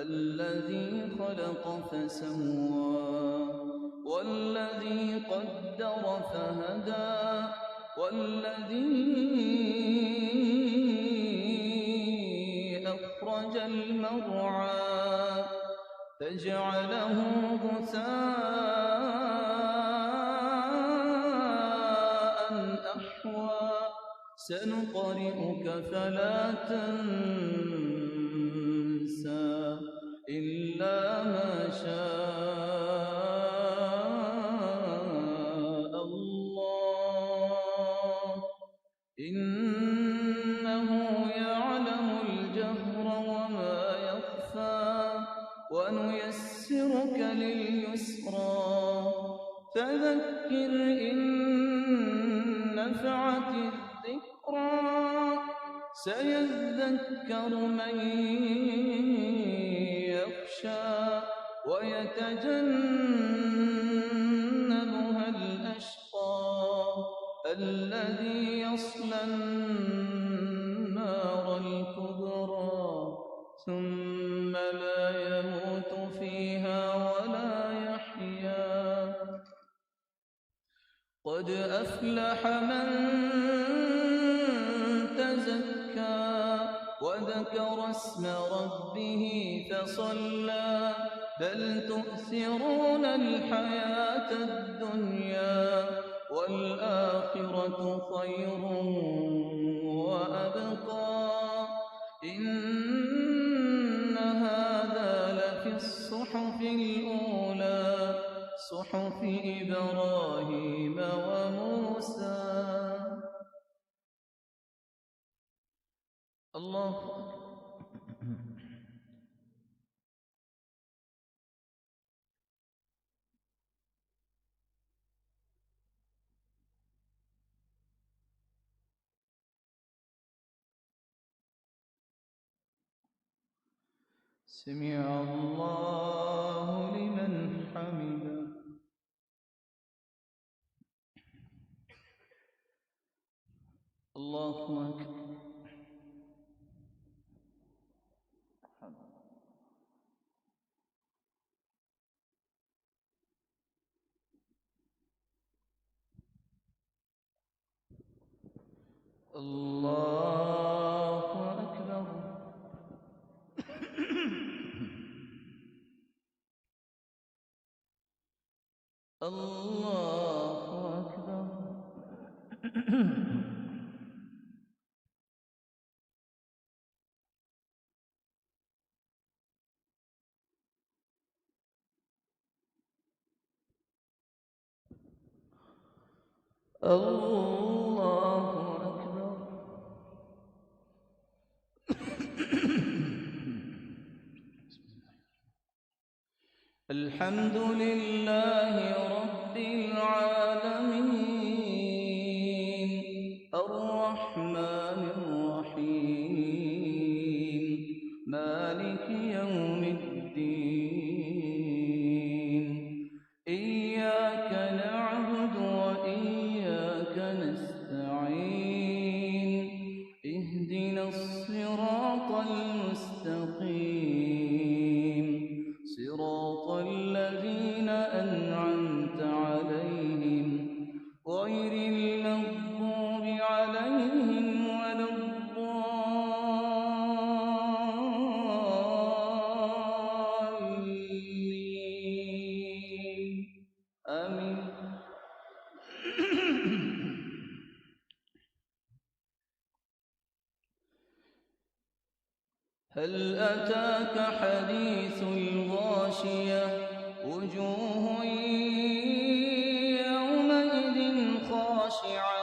الذي خلق فسوى والذي قدر فهدى والذي أخرج المرعى فجعله غثاء أحوى سنقرئك فلا تنسى إلا ما شاء الله إنه يعلم الجهر وما يخفى ونيسرك لليسرى فذكر إن نفعت الذكرى سيذكر من يخشى ويتجنبها الأشقى الذي يصلى النار الكبرى ثم لا يموت فيها ولا يحيا قد أفلح من تزكى وذكر اسم ربه فصلى بل تؤثرون الحياة الدنيا والآخرة خير وأبقى إن هذا لفي الصحف الأولى صحف إبراهيم وموسى. الله سمع الله لمن حمده. الله أكبر. الله أكبر. الله أكبر. الله أكبر. الحمد لله رب العالمين الرحمن الرحيم مالك يوم الدين إياك نعبد وإياك نستعين اهدنا الصراط المستقيم صراط الذين أنعمت عليهم غير المغضوب عليهم ولا الضالين آمين. هل أتاك حديث الغاشية وجوه يومئذ خاشعة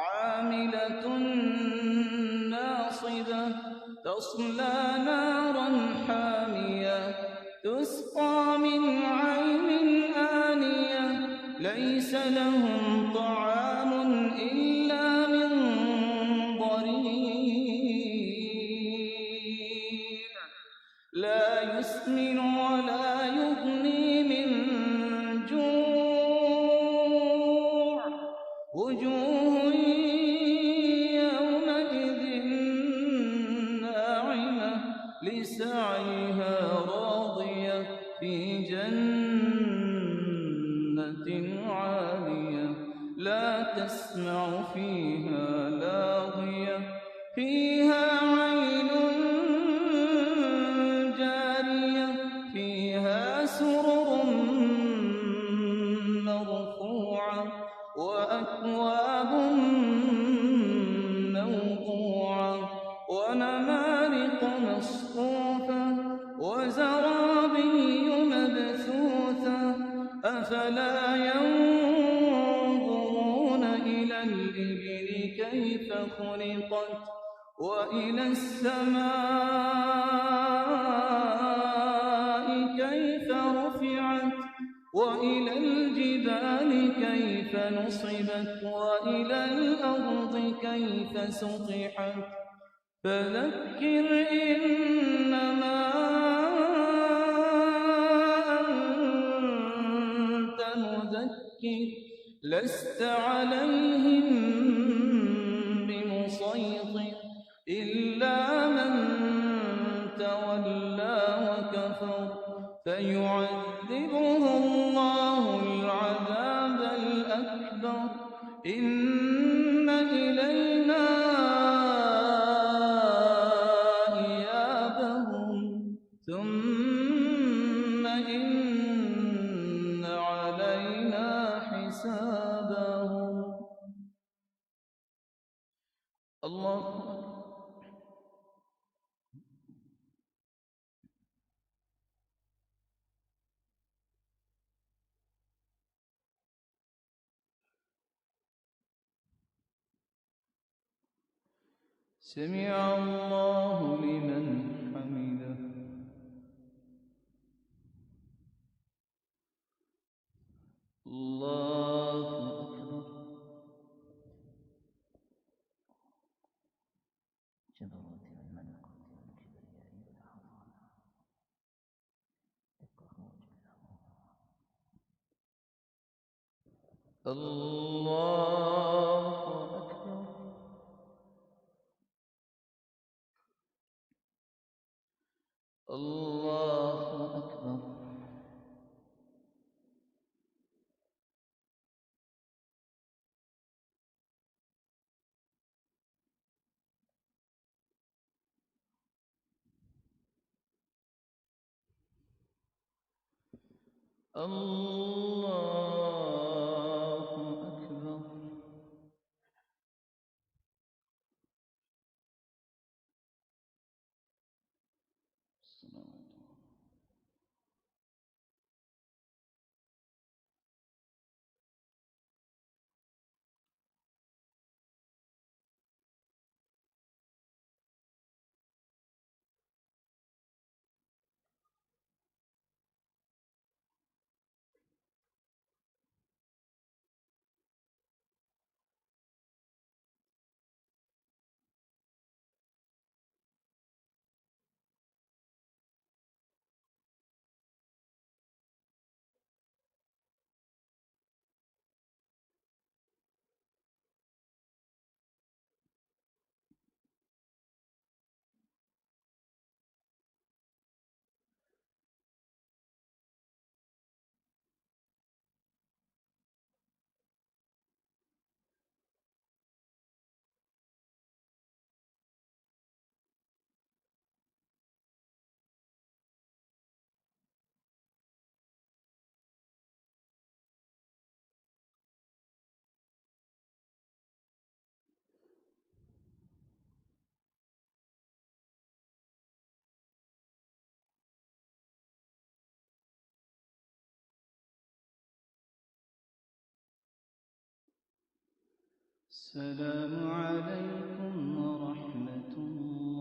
عاملة ناصبة تصلى نارا حامية تسقى من عين آنية ليس لهم طعام إلا من ضريع لا يسمن ولا يغني من جوع وجوه يومئذ ناعمة لسعيها راضية في جنة عالية لا تسمع فيها لاغية فيها عين جارية فيها سرر مرفوعة وأكواب موضوعة ونمارق مصفوفة وزرابي مبثوثة أفلا ينظرون إلى الإبل كيف خلقت وإلى السماء كيف رفعت وإلى الجبال كيف نصبت وإلى الأرض كيف سطحت فذكر إنما أنت مذكر لست عليهم بمسيطر إلا من تولى وكفر فيعذبه الله العذاب الأكبر إن إلينا إيابهم ثم إن علينا حسابهم الله أكبر. سمع الله لمن حمده الله أكبر. الله أكبر. الله أكبر. الله أكبر. السلام عليكم ورحمة الله.